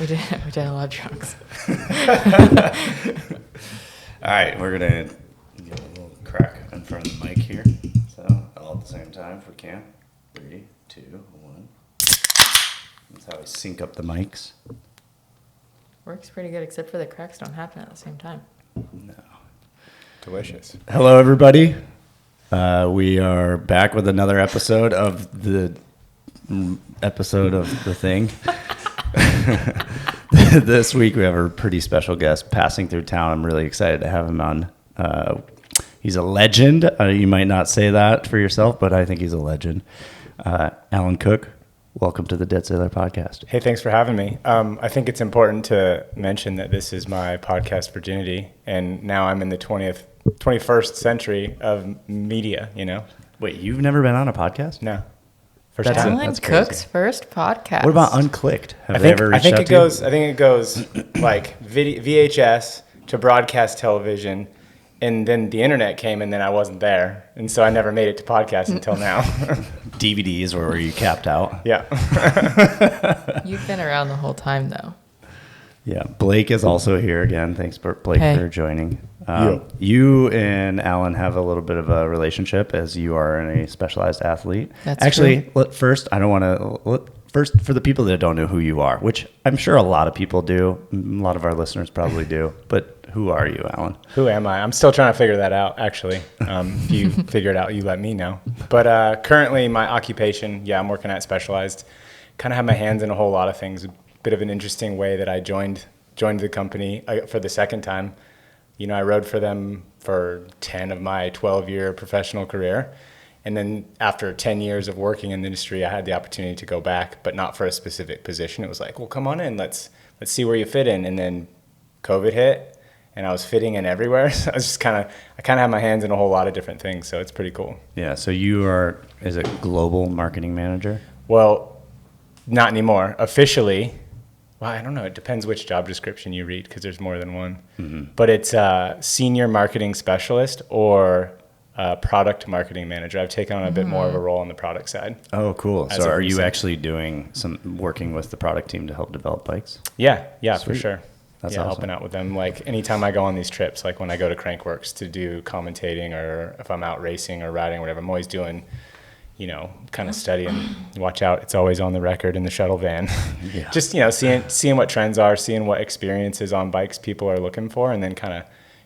We did a lot of drugs. All right, we're going to get a little crack in front of the mic here. So, all at the same time if we can. 3, 2, 1. That's how we sync up the mics. Works pretty good, except for the cracks don't happen at the same time. No. Delicious. Hello, everybody. We are back with another episode of the thing. This week we have a pretty special guest passing through town. I'm really excited to have him on. He's a legend. You might not say that for yourself, but I think he's a legend. Allan Cooke, welcome to the Dead Sailor podcast. Hey, thanks for having me. I think it's important to mention that this is my podcast virginity, and now I'm in the 21st century of media, you know? Wait, you've never been on a podcast? No. That's time. Allan Cooke's first podcast. What about Unclicked? I think it goes like VHS to broadcast television, and then the internet came, and then I wasn't there, and so I never made it to podcast until now. DVDs, or were you capped out? Yeah. You've been around the whole time, though. Yeah, Blake is also here again. Thanks, Blake, for joining. You and Allan have a little bit of a relationship, as you are a specialized athlete. That's actually true. First, I don't want to. First, for the people that don't know who you are, which I'm sure a lot of people do, a lot of our listeners probably do, but who are you, Allan? Who am I? I'm still trying to figure that out, actually. If you figure it out, you let me know. But currently, my occupation, I'm working at Specialized. Kind of have my hands in a whole lot of things. A bit of an interesting way that I joined the company for the second time. You know, I rode for them for 10 of my 12-year professional career. And then after 10 years of working in the industry, I had the opportunity to go back, but not for a specific position. It was like, well, come on in. Let's see where you fit in. And then COVID hit, and I was fitting in everywhere. So I kind of have my hands in a whole lot of different things. So it's pretty cool. Yeah. So you are, is it global marketing manager? Well, not anymore. Officially, well, I don't know. It depends which job description you read, because there's more than one. Mm-hmm. But it's senior marketing specialist or product marketing manager. I've taken on a bit more of a role on the product side. Oh, cool. So are you actually doing some working with the product team to help develop bikes? Yeah, Sweet. For sure. That's awesome. Helping out with them. Like anytime I go on these trips, like when I go to Crankworks to do commentating, or if I'm out racing or riding or whatever, I'm always doing, kind of studying. Watch out, it's always on the record in the shuttle van. Yeah. Just, seeing what trends are, seeing what experiences on bikes people are looking for, and then kind of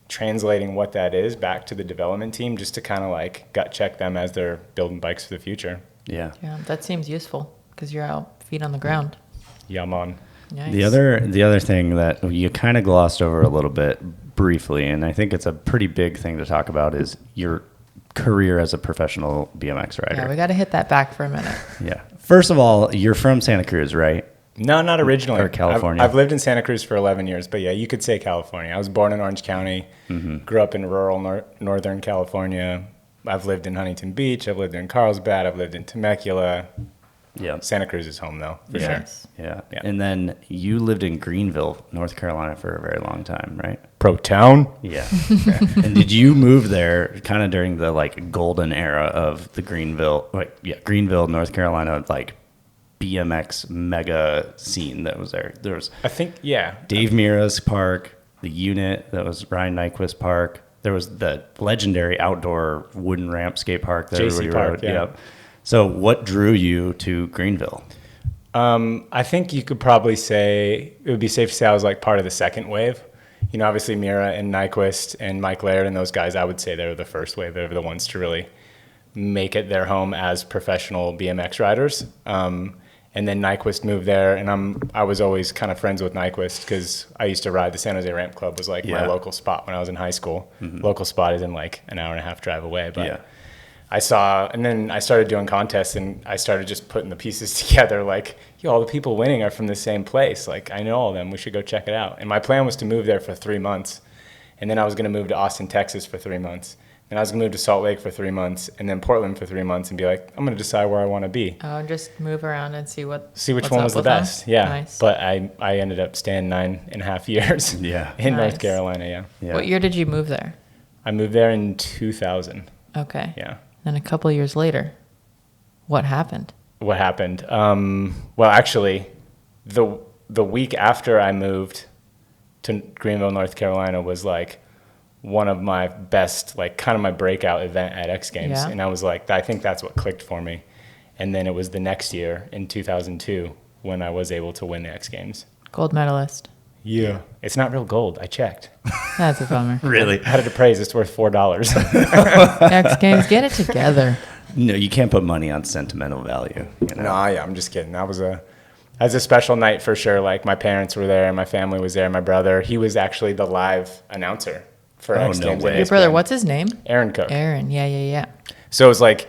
translating what that is back to the development team, just to kind of like gut check them as they're building bikes for the future. Yeah, that seems useful because you're out feet on the ground. Yeah, I'm on. Nice. The other thing that you kind of glossed over a little bit briefly, and I think it's a pretty big thing to talk about, is your career as a professional BMX rider. Yeah, we got to hit that back for a minute. Yeah. First of all, you're from Santa Cruz, right? No, not originally. Or California. I've lived in Santa Cruz for 11 years, but yeah, you could say California. I was born in Orange County, grew up in rural Northern California. I've lived in Huntington Beach. I've lived in Carlsbad. I've lived in Temecula. Yeah. Santa Cruz is home, though, for sure. Yeah. And then you lived in Greenville, North Carolina for a very long time, right? Pro town. Yeah. And did you move there kind of during the like golden era of the Greenville, North Carolina, like BMX mega scene that was there? There was, I think, Dave Mira's park, the unit that was Ryan Nyquist park. There was the legendary outdoor wooden ramp skate park that JC everybody Park, rode. yeah. Yep. So what drew you to Greenville? I think you could probably say, it would be safe to say I was like part of the second wave. Obviously Mira and Nyquist and Mike Laird and those guys, I would say they were the first wave. They were the ones to really make it their home as professional BMX riders. And then Nyquist moved there, and I was always kind of friends with Nyquist because I used to ride the San Jose Ramp Club, was like my local spot when I was in high school. Mm-hmm. Local spot is in like an hour and a half drive away. But and then I started doing contests, and I started just putting the pieces together like, all the people winning are from the same place. Like, I know all of them. We should go check it out. And my plan was to move there for 3 months, and then I was going to move to Austin, Texas for 3 months. And I was going to move to Salt Lake for 3 months, and then Portland for 3 months, and be like, I'm going to decide where I want to be. Oh, just move around and see which one was the best. Them? Yeah. Nice. But I ended up staying 9.5 years in North Carolina. Yeah. What year did you move there? I moved there in 2000. Okay. Yeah. Then a couple years later, what happened? Well, actually, the week after I moved to Greenville, North Carolina was like one of my best, like kind of my breakout event at X Games. Yeah. And I was like, I think that's what clicked for me. And then it was the next year in 2002 when I was able to win the X Games. Gold medalist. Yeah. It's not real gold. I checked. That's a bummer. Really? I had it appraised. It's worth $4. X Games, get it together. No, you can't put money on sentimental value. You know? No, yeah, I'm just kidding. That was a special night for sure. Like my parents were there, my family was there, my brother. He was actually the live announcer for X no Games. way. at Your brother, ESPN. what's his name? Aaron Cooke. Aaron. Yeah. So it was like,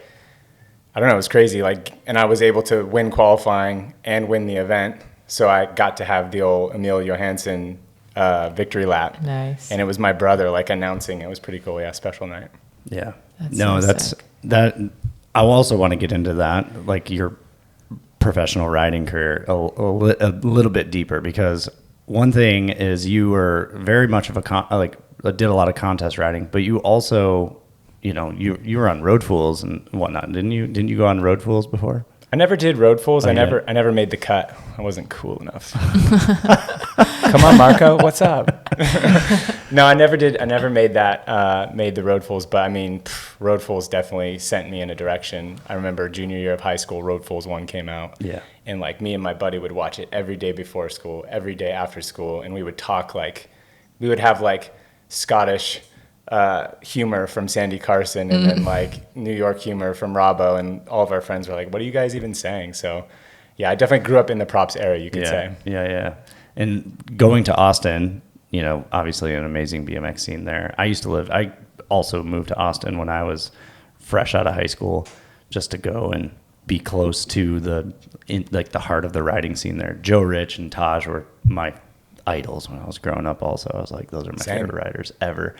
I don't know, it was crazy. Like, and I was able to win qualifying and win the event. So I got to have the old Emil Johansson victory lap. Nice. And it was my brother like announcing. It was pretty cool. Yeah, special night. Yeah. That's No, so that's sick. that. I also want to get into that, like your professional riding career, a little bit deeper, because one thing is you were very much of did a lot of contest riding, but you also, you were on Road Fools and whatnot, didn't you? Didn't you go on Road Fools before? I never did Road Fools. Oh, I yeah. never made the cut. I wasn't cool enough. Come on, Marco, what's up? No, I never did. I never made the Road Fools, but I mean, Road Fools definitely sent me in a direction. I remember junior year of high school, Road Fools 1 came out. Yeah. And like me and my buddy would watch it every day before school, every day after school, and we would talk we would have like Scottish humor from Sandy Carson and then like New York humor from Robbo, and all of our friends were like, what are you guys even saying? So yeah, I definitely grew up in the props era, you could say. Yeah. And going to Austin, obviously an amazing BMX scene there. I also moved to Austin when I was fresh out of high school, just to go and be close to the heart of the riding scene there. Joe Rich and Taj were my idols when I was growing up also. I was like, those are my Same. favorite riders ever.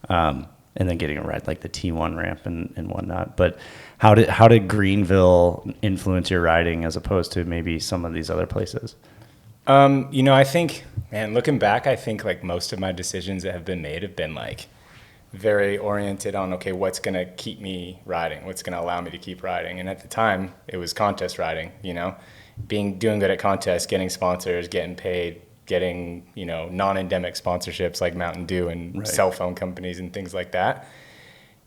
And then getting a ride like the T1 ramp and whatnot. But how did Greenville influence your riding as opposed to maybe some of these other places? I think, man, looking back, I think like most of my decisions that have been made have been like very oriented on, okay, what's going to keep me riding? What's going to allow me to keep riding? And at the time it was contest riding, doing good at contests, getting sponsors, getting paid, getting, non-endemic sponsorships like Mountain Dew and Right. cell phone companies and things like that.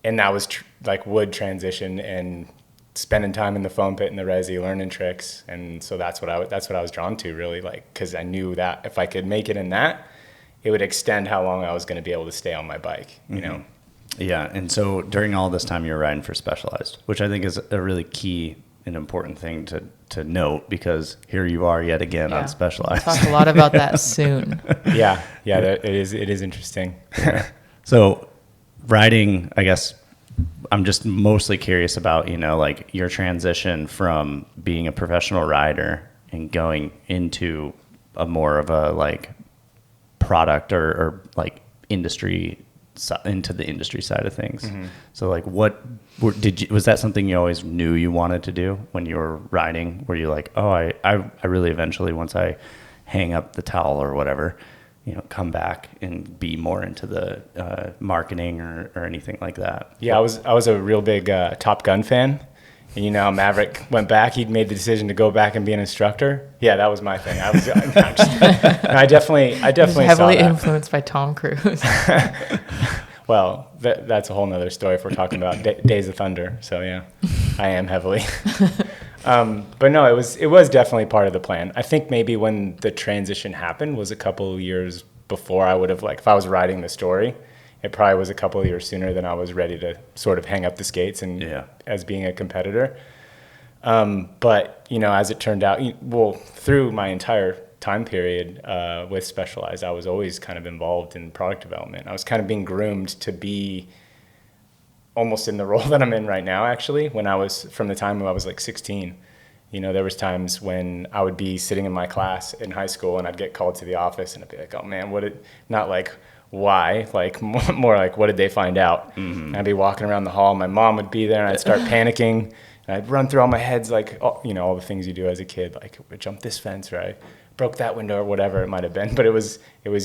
And that was would transition and spending time in the foam pit and the resi, learning tricks. And so that's what I was drawn to really, cause I knew that if I could make it in that, it would extend how long I was going to be able to stay on my bike, Yeah. And so during all this time you were riding for Specialized, which I think is a really key and important thing to note, because here you are yet again on Specialized. Talk a lot about that soon. Yeah. It is interesting. So riding, I guess I'm just mostly curious about, your transition from being a professional rider and going into a more of a product or industry, into the industry side of things. Mm-hmm. So was that something you always knew you wanted to do when you were riding? Were you like, oh, I really eventually, once I hang up the towel or whatever, come back and be more into the marketing or anything like that? Yeah, I was a real big Top Gun fan. And how Maverick went back, he'd made the decision to go back and be an instructor. Yeah, that was my thing. I definitely Heavily saw that. influenced by Tom Cruise. Well, that's a whole nother story if we're talking about Days of Thunder. So yeah, I am heavily. But no, it was definitely part of the plan. I think maybe when the transition happened was a couple of years before I would have, if I was writing the story, it probably was a couple of years sooner than I was ready to sort of hang up the skates and as being a competitor. But, as it turned out, through my entire time period with Specialized, I was always kind of involved in product development. I was kind of being groomed to be almost in the role that I'm in right now, actually, from the time when I was 16. There was times when I would be sitting in my class in high school and I'd get called to the office and I'd be like, oh man, why? More like, what did they find out? Mm-hmm. I'd be walking around the hall. My mom would be there, and I'd start panicking. And I'd run through all my heads, all the things you do as a kid, jump this fence, right? broke that window or whatever it might have been. But it was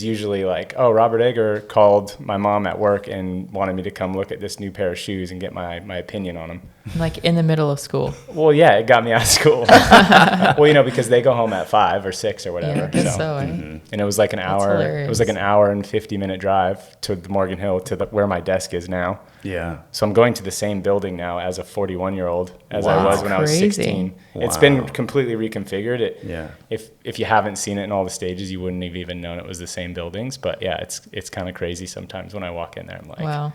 usually like, oh, Robert Egger called my mom at work and wanted me to come look at this new pair of shoes and get my opinion on them. Like in the middle of school. Well, yeah, it got me out of school. Well, because they go home at 5 or 6 or whatever. Yeah, I guess so, eh? And it was like an hour. hilarious. It was like an hour and 50-minute drive to the Morgan Hill to where my desk is now. Yeah. So I'm going to the same building now as a 41-year-old as I Wow. was when I was Crazy. 16. It's Wow. been completely reconfigured. Yeah. If you haven't seen it in all the stages, you wouldn't have even known it was the same buildings. But yeah, it's kind of crazy sometimes when I walk in there. I'm like, Wow.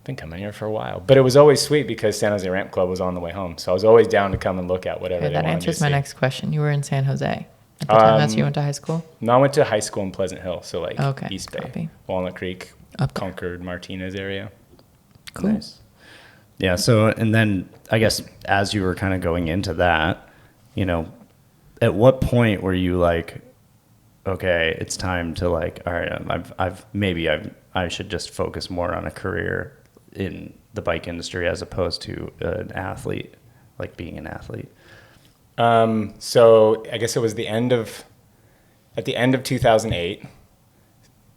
been coming here for a while. But it was always sweet because San Jose Ramp Club was on the way home. So I was always down to come and look at whatever Okay, they that wanted answers me my to see. next question. You were in San Jose at the time. That's where you went to high school? No, I went to high school in Pleasant Hill. So like Okay, East Bay, copy. Walnut Creek, Up there. Concord, Martinez area. Cool. Nice. Yeah. So, and then I guess as you were kind of going into that, at what point were you like, okay, it's time to like, all right, I should just focus more on a career in the bike industry as opposed to an athlete, like being an athlete. So I guess it was at the end of 2008.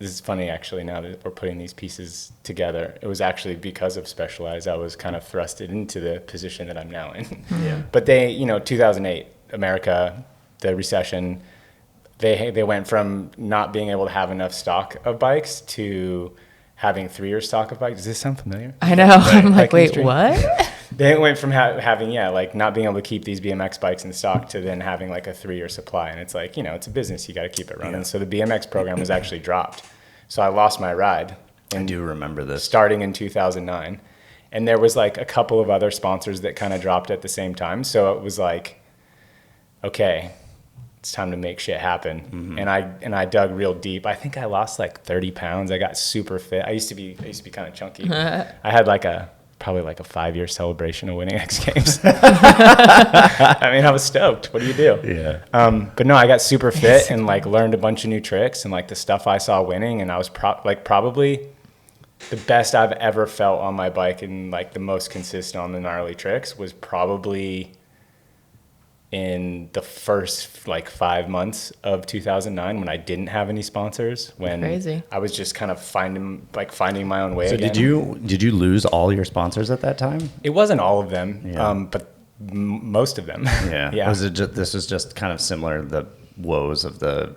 This is funny, actually, now that we're putting these pieces together. It was actually because of Specialized I was kind of thrusted into the position that I'm now in. Yeah. But 2008, America, the recession, they went from not being able to have enough stock of bikes to having 3-year stock of bikes. Does this sound familiar? I know. I'm like, Bike wait, industry? what? They went from having, like not being able to keep these BMX bikes in stock to then having like a 3-year supply. And it's like, it's a business. You got to keep it running. Yeah. So the BMX program was actually dropped. So I lost my ride. I do remember this. Starting in 2009. And there was like a couple of other sponsors that kind of dropped at the same time. So it was like, okay, it's time to make shit happen. Mm-hmm. And I dug real deep. I think I lost like 30 pounds. I got super fit. I used to be kind of chunky. I had probably like a 5-year celebration of winning X Games. I mean, I was stoked. What do you do? Yeah. But no, I got super fit and like learned a bunch of new tricks and like the stuff I saw winning. And I was probably the best I've ever felt on my bike and like the most consistent on the gnarly tricks was probably in the first like 5 months of 2009 when I didn't have any sponsors, when Crazy. I was just kind of finding my own way So again. did you lose all your sponsors at that time? It wasn't all of them, Yeah. but most of them. Yeah. Yeah. This was just kind of similar to the woes of the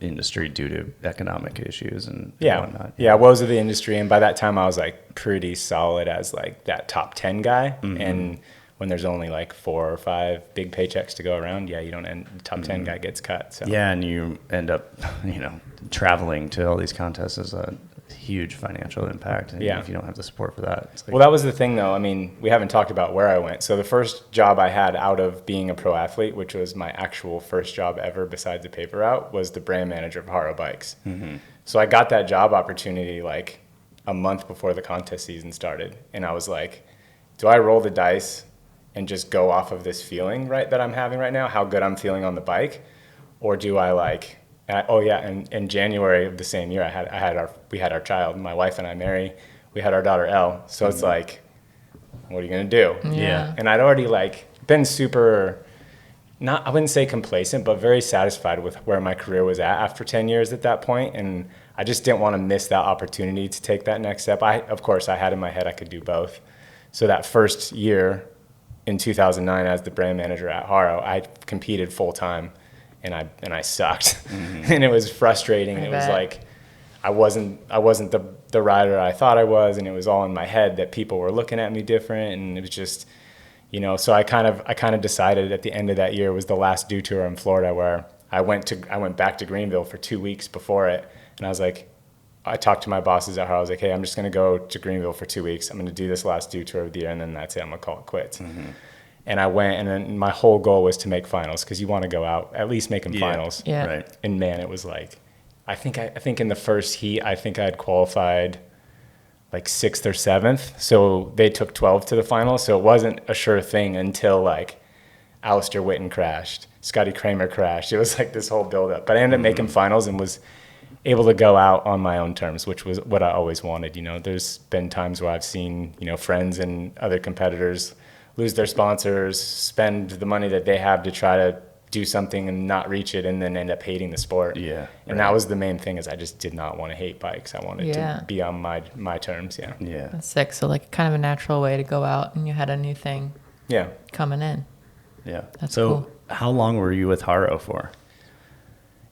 industry due to economic issues and whatnot. Yeah, woes of the industry. And by that time I was like pretty solid as like that top 10 guy. Mm-hmm. And when there's only like 4 or 5 big paychecks to go around, you don't end, the top 10 guy gets cut. So Yeah, and you end up, traveling to all these contests is a huge financial impact. And Yeah. if you don't have the support for that, it's like, well, that was the thing though. I mean, we haven't talked about where I went. So the first job I had out of being a pro athlete, which was my actual first job ever besides the paper route, was the brand manager of Haro Bikes. Mm-hmm. So I got that job opportunity like a month before the contest season started. And I was like, do I roll the dice and just go off of this feeling that I'm having right now, how good I'm feeling on the bike? Or do I in January of the same year, we had our child, my wife and I, Mary, we had our daughter, Elle. So it's like, what are you going to do? Yeah. And I'd already been super, I wouldn't say complacent, but very satisfied with where my career was at after 10 years at that point. And I just didn't want to miss that opportunity to take that next step. Of course, I had in my head I could do both. So that first year in 2009 as the brand manager at Haro, I competed full time and I sucked. Mm-hmm. And it was frustrating. And it was like, I wasn't the rider I thought I was. And it was all in my head that people were looking at me different. And it was just, so I kind of decided at the end of that year was the last Dew Tour in Florida, where I went back to Greenville for 2 weeks before it. And I was like, I talked to my bosses at Haro. I was like, hey, I'm just going to go to Greenville for 2 weeks. I'm going to do this last Dew Tour of the year, and then that's it. I'm going to call it quits. Mm-hmm. And I went, and then my whole goal was to make finals, because you want to go out, at least making finals. Yeah. Right. And man, it was like, I think in the first heat, I think I had qualified like 6th or 7th. So they took 12 to the final. So it wasn't a sure thing until like Alistair Witten crashed, Scotty Kramer crashed. It was like this whole buildup. But I ended up making finals and was able to go out on my own terms, which was what I always wanted. There's been times where I've seen, friends and other competitors lose their sponsors, spend the money that they have to try to do something and not reach it and then end up hating the sport. Yeah. And that was the main thing, is I just did not want to hate bikes. I wanted to be on my terms. Yeah. Yeah. That's sick. So like kind of a natural way to go out, and you had a new thing Yeah. coming in. Yeah. That's so cool. how long were you with Haro for?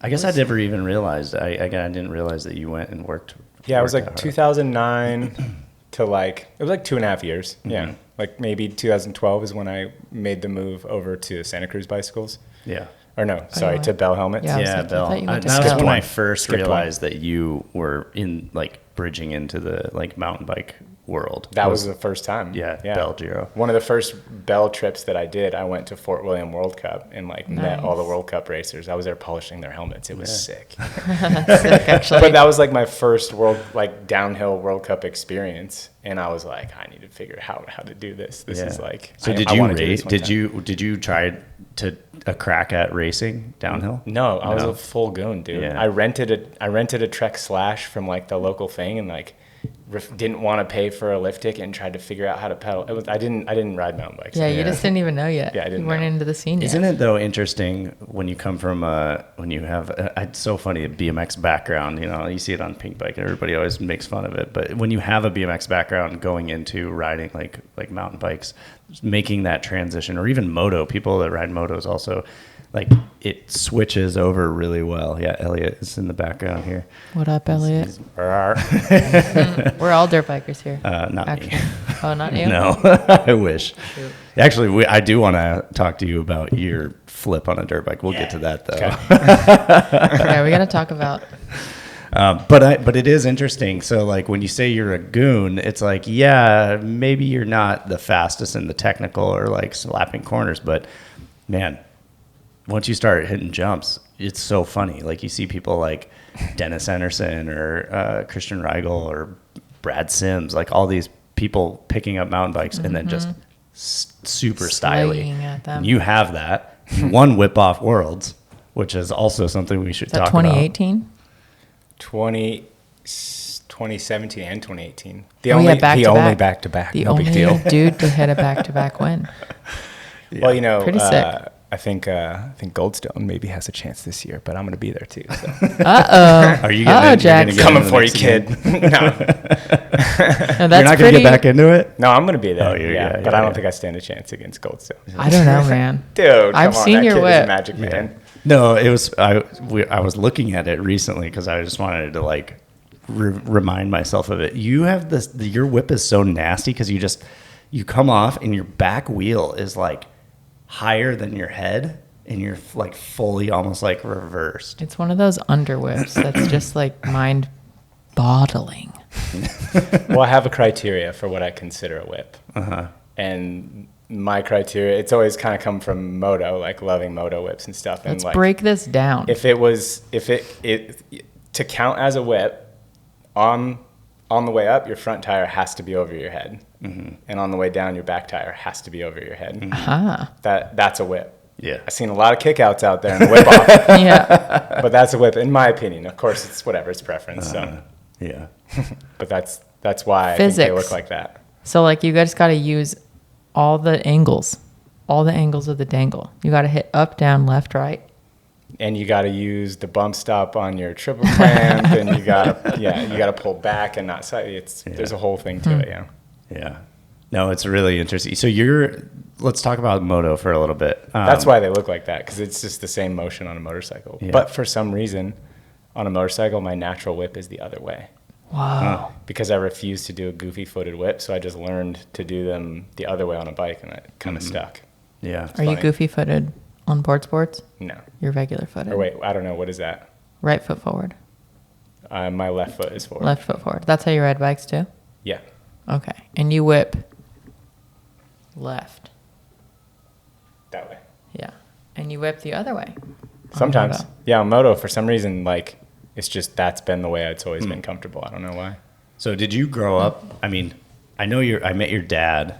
I guess I never even realized. I didn't realize that you went and worked. Yeah, it was worked like at Haro. 2009 to like, it was like 2.5 years. Yeah. Like maybe 2012 is when I made the move over to Santa Cruz bicycles. Yeah. Or no, sorry, yeah. to Bell helmets. Yeah. I was Yeah, like, I Bill. thought you went to That was Skip when I one. first Skip one. realized that you were in like bridging into the like mountain bike world. That was the first time. Yeah, Bell Giro. One of the first Bell trips that I did, I went to Fort William World Cup and like met all the Nice. World Cup racers. I was there polishing their helmets. It was sick. That's sick, actually. But that was like my first downhill World Cup experience, and I was like, I need to figure out how to do this. This is like. So I did you wanna do race? this one time. Did you try to a crack at racing downhill? No, I was No. a full goon, dude. Yeah. I rented a Trek Slash from like the local thing, and like didn't want to pay for a lift ticket and tried to figure out how to pedal. I didn't ride mountain bikes. Yeah, you just didn't even know yet. Yeah, I didn't You weren't know. into the scene yet. Isn't it though interesting when you come from when you have it's so funny, a BMX background, you know, you see it on Pink Bike and everybody always makes fun of it, but when you have a BMX background going into riding like mountain bikes, making that transition, or even moto, people that ride motos also, like it switches over really well. Yeah, Elliot is in the background here. What up, Elliot? Rawr. We're all dirt bikers here. Not actually. me. Oh, not you? No, I wish. Shoot. Actually, I do want to talk to you about your flip on a dirt bike. We'll get to that though. Okay. Yeah, we got to talk about. But it is interesting. So like when you say you're a goon, it's like, yeah, maybe you're not the fastest in the technical or like slapping corners, but man, once you start hitting jumps, it's so funny. Like you see people like Dennis Anderson or Christian Reigel or Brad Sims, like all these people picking up mountain bikes and then just super styly. Slaying at them. And you have that. You won Whip Off Worlds, which is also something we should Is that talk about. 2018? 2017 and 2018. Oh, yeah, back to back. back to back. The No big only deal. dude to hit a back-to-back win. Well, you know, Pretty sick. I think Goldstone maybe has a chance this year, but I'm going to be there too. So. Uh-oh. Are you Uh-oh, getting Jax. get Coming into the for you, mix kid. again? no, No, You're that's not going to pretty, get back into it? no, I'm going to be there. Oh, yeah, but I don't yeah. think I stand a chance against Goldstone. I don't know, man. Dude, I've come on, seen that your kid is whip. a magic man. No, it was I was looking at it recently because I just wanted to like remind myself of it. You have this. Your whip is so nasty because you come off and your back wheel is like higher than your head and you're like fully almost like reversed. It's one of those underwhips that's just like mind-boggling. Well, I have a criteria for what I consider a whip. Uh-huh. And my criteria, it's always kind of come from moto, like loving moto whips and stuff. And Let's like, break this down. if it to count as a whip, on the way up, your front tire has to be over your head. Mm-hmm. And on the way down, your back tire has to be over your head. Mm-hmm. Ah, That's a whip. Yeah. I've seen a lot of kickouts out there and the whip off, yeah. but that's a whip, in my opinion. Of course, it's whatever, it's preference. Yeah. But that's why I think they Physics. look like that. So like you guys got to use all the angles of the dangle. You got to hit up, down, left, right. And you got to use the bump stop on your triple clamp, and you got to pull back and not side. There's a whole thing to it. Yeah. Yeah. No, it's really interesting. So let's talk about moto for a little bit. That's why they look like that, because it's just the same motion on a motorcycle. Yeah. But for some reason, on a motorcycle, my natural whip is the other way. Wow. Because I refuse to do a goofy footed whip, so I just learned to do them the other way on a bike, and it kind of stuck. Yeah. Are you funny. goofy-footed on board sports? No. You're regular-footed. Or wait, I don't know. What is that? Right foot forward. My left foot is forward. Left foot forward. That's how you ride bikes too? Yeah. Okay. And you whip left. That way. Yeah. And you whip the other way. on Sometimes. moto. Yeah, on moto, for some reason, like, it's just that's been the way it's always been comfortable. I don't know why. So did you grow up? I mean, I met your dad.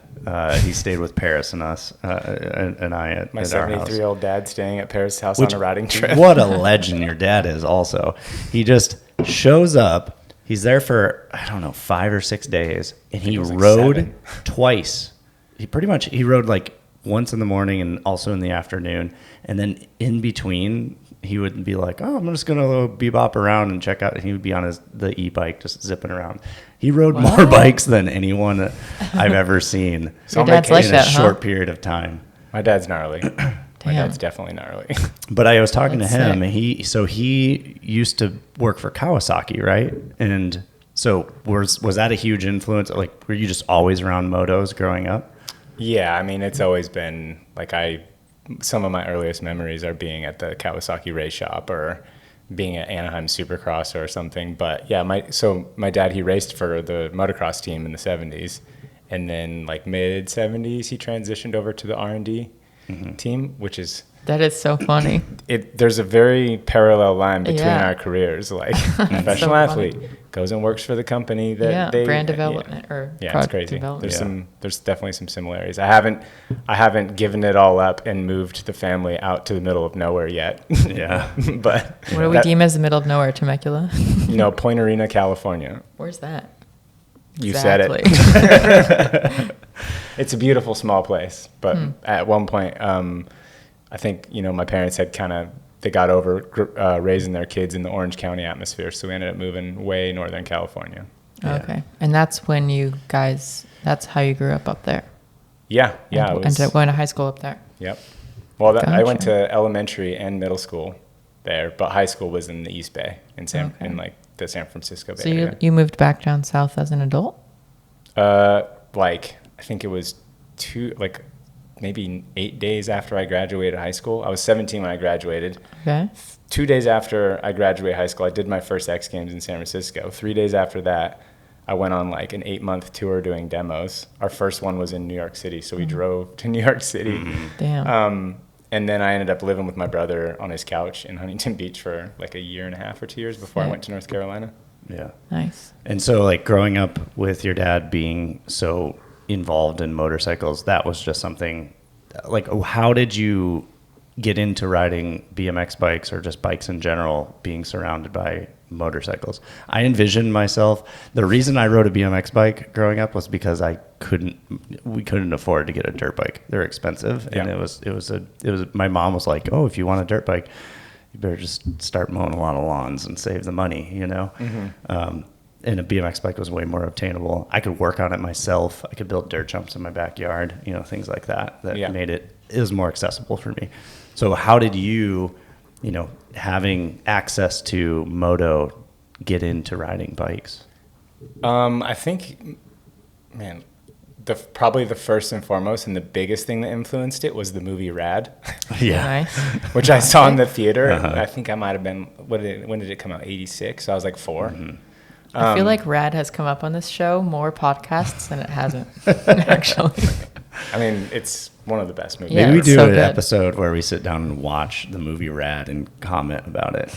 He stayed with Paris and us and I at My at our house. 73-year-old dad staying at Paris' house on a riding trip. What a legend your dad is also. He just shows up. He's there for, I don't know, 5 or 6 days. And he it was like rode 7. twice. He rode like once in the morning and also in the afternoon. And then in between, he would be like, oh, I'm just going to bebop around and check out. And he would be on the e-bike just zipping around. He rode more bikes than anyone I've ever seen Your dad's like in that, a short period of time. My dad's gnarly. My dad's definitely gnarly. But I was talking That's to him, sick. and he used to work for Kawasaki, right? And so was that a huge influence? Like, were you just always around motos growing up? Yeah, I mean, it's always been like some of my earliest memories are being at the Kawasaki race shop or being at Anaheim Supercross or something. But yeah, my dad, he raced for the motocross team in the 70s. And then like mid 70s, he transitioned over to the R&D team, which is... That is so funny. There's a very parallel line between Yeah. our careers. Like professional athlete goes and works for the company that brand development or it's product crazy. development. There's definitely some similarities. I haven't given it all up and moved the family out to the middle of nowhere yet. Yeah. But What do we deem as the middle of nowhere? Temecula? Point Arena, California. Where's that? You said it. It's a beautiful small place, but at one point, I think my parents had they got over raising their kids in the Orange County atmosphere, so we ended up moving way Northern California. Okay. And that's when that's how you grew up there. Yeah. Ended up going to high school up there. Yep. Well, I went Gotcha. to elementary and middle school there, but high school was in the East Bay in like the San Francisco Bay So area. you moved back down south as an adult? I think it was maybe 8 days after I graduated high school. I was 17 when I graduated. Okay. 2 days after I graduated high school, I did my first X Games in San Francisco. 3 days after that, I went on like an 8-month tour doing demos. Our first one was in New York City, so we drove to New York City. Damn. And then I ended up living with my brother on his couch in Huntington Beach for like a year and a half or 2 years before I went to North Carolina. Yeah. Nice. And so, like, growing up with your dad being so involved in motorcycles, that was just something, like, how did you get into riding BMX bikes or just bikes in general, being surrounded by motorcycles? I envisioned myself, the reason I rode a BMX bike growing up was because we couldn't afford to get a dirt bike. They're expensive. And my mom was like, oh, if you want a dirt bike, you better just start mowing a lot of lawns and save the money, and a BMX bike was way more obtainable. I could work on it myself. I could build dirt jumps in my backyard, things like that made it was more accessible for me. So how did you, having access to moto, get into riding bikes? I think, man, probably the first and foremost and the biggest thing that influenced it was the movie Rad. Yeah. Nice. Which I saw in the theater. I think I might have been, when did it come out? 86. So I was like 4. I feel like Rad has come up on this show more podcasts than it hasn't, actually. I mean, it's one of the best movies. Yeah, Maybe we it's do so an good. episode where we sit down and watch the movie Rad and comment about it.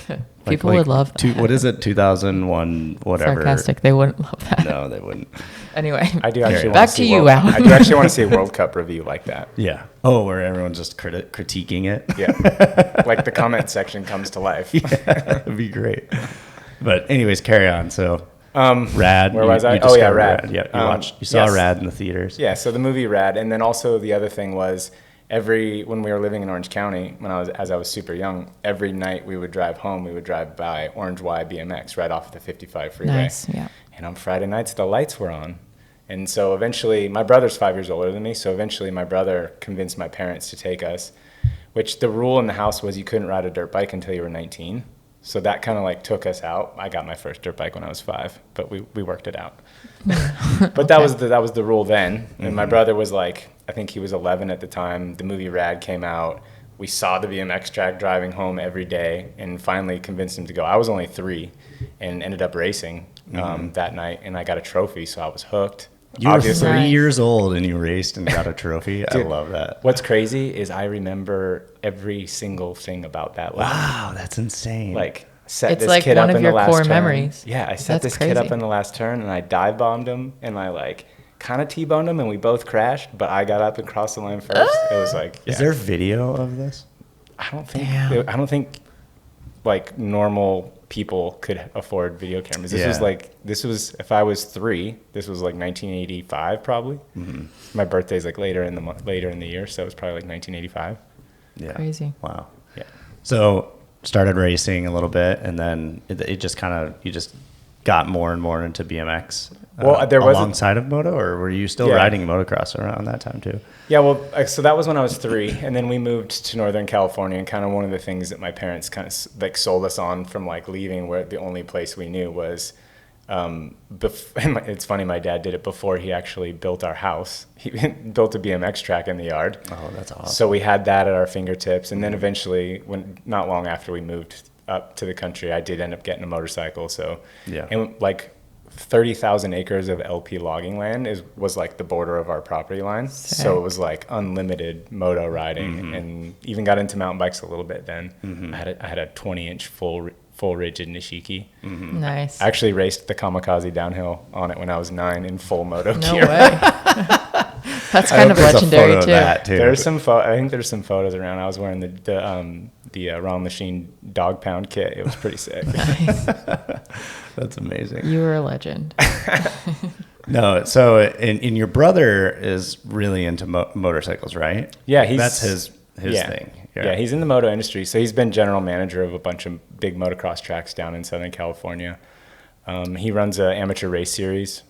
People would love that. What is it? 2001, whatever. Sarcastic. They wouldn't love that. No, they wouldn't. Anyway. I do actually Back want to to see you, Alan. Alan. I do actually want to see a World Cup review like that. Yeah. Oh, where everyone's just critiquing it. Yeah. Like the comment section comes to life. Yeah, that'd be great. But anyways, carry on. So Rad. Where was I? You Oh, yeah, discovered Rad. Yeah, you saw yes. Rad in the theaters. Yeah, so the movie Rad. And then also the other thing was when we were living in Orange County, as I was super young, every night we would drive home, we would drive by Orange Y BMX right off the 55 freeway. Nice, yeah. And on Friday nights, the lights were on. And so eventually, my brother's 5 years older than me, so eventually my brother convinced my parents to take us, which the rule in the house was you couldn't ride a dirt bike until you were 19. So that kind of like took us out. I got my first dirt bike when I was 5, but we worked it out. But that was the rule then. And my brother was like, I think he was 11 at the time. The movie Rad came out. We saw the BMX track driving home every day, and finally convinced him to go. I was only 3, and ended up racing that night, and I got a trophy, so I was hooked. You were Obviously. 3 years old and you raced and got a trophy. I love that. What's crazy is I remember every single thing about that lap. Wow, that's insane. Like, set It's this like kid one up of in your the last core turn. memories. Yeah, I set That's this kid up crazy. in the last turn, and I dive bombed him, and I like kind of T-boned him, and we both crashed, but I got up and crossed the line first. It was like, Is there video of this? I don't think like normal people could afford video cameras. This Yeah. was if I was 3, this was like 1985 probably. My birthday's like later in the year, so it was probably like 1985. Yeah. Crazy. Wow. Yeah. So started racing a little bit, and then you just got more and more into BMX. Well, there was alongside of moto, or were you still riding motocross around that time too? Yeah, well, so that was when I was 3, and then we moved to Northern California, and kind of one of the things that my parents kind of like sold us on from like leaving, where the only place we knew was, it's funny, my dad did it before he actually built our house. He built a BMX track in the yard. Oh, that's awesome. So we had that at our fingertips, and then eventually, not long after we moved up to the country, I did end up getting a motorcycle. So, yeah, and like 30,000 acres of LP logging land was like the border of our property line. Sick. So it was like unlimited moto riding, and even got into mountain bikes a little bit then. I had a 20-inch full rigid Nishiki. Nice. I actually raced the Kamikaze downhill on it when I was 9 in full moto No gear. way. That's kind of legendary too. There's some I think there's some photos around. I was wearing the Ron Lachine dog pound kit. It was pretty sick. Nice. That's amazing. You were a legend. No, so and your brother is really into motorcycles, right? Yeah, that's his thing. Yeah, he's in the moto industry. So he's been general manager of a bunch of big motocross tracks down in Southern California. He runs an amateur race series.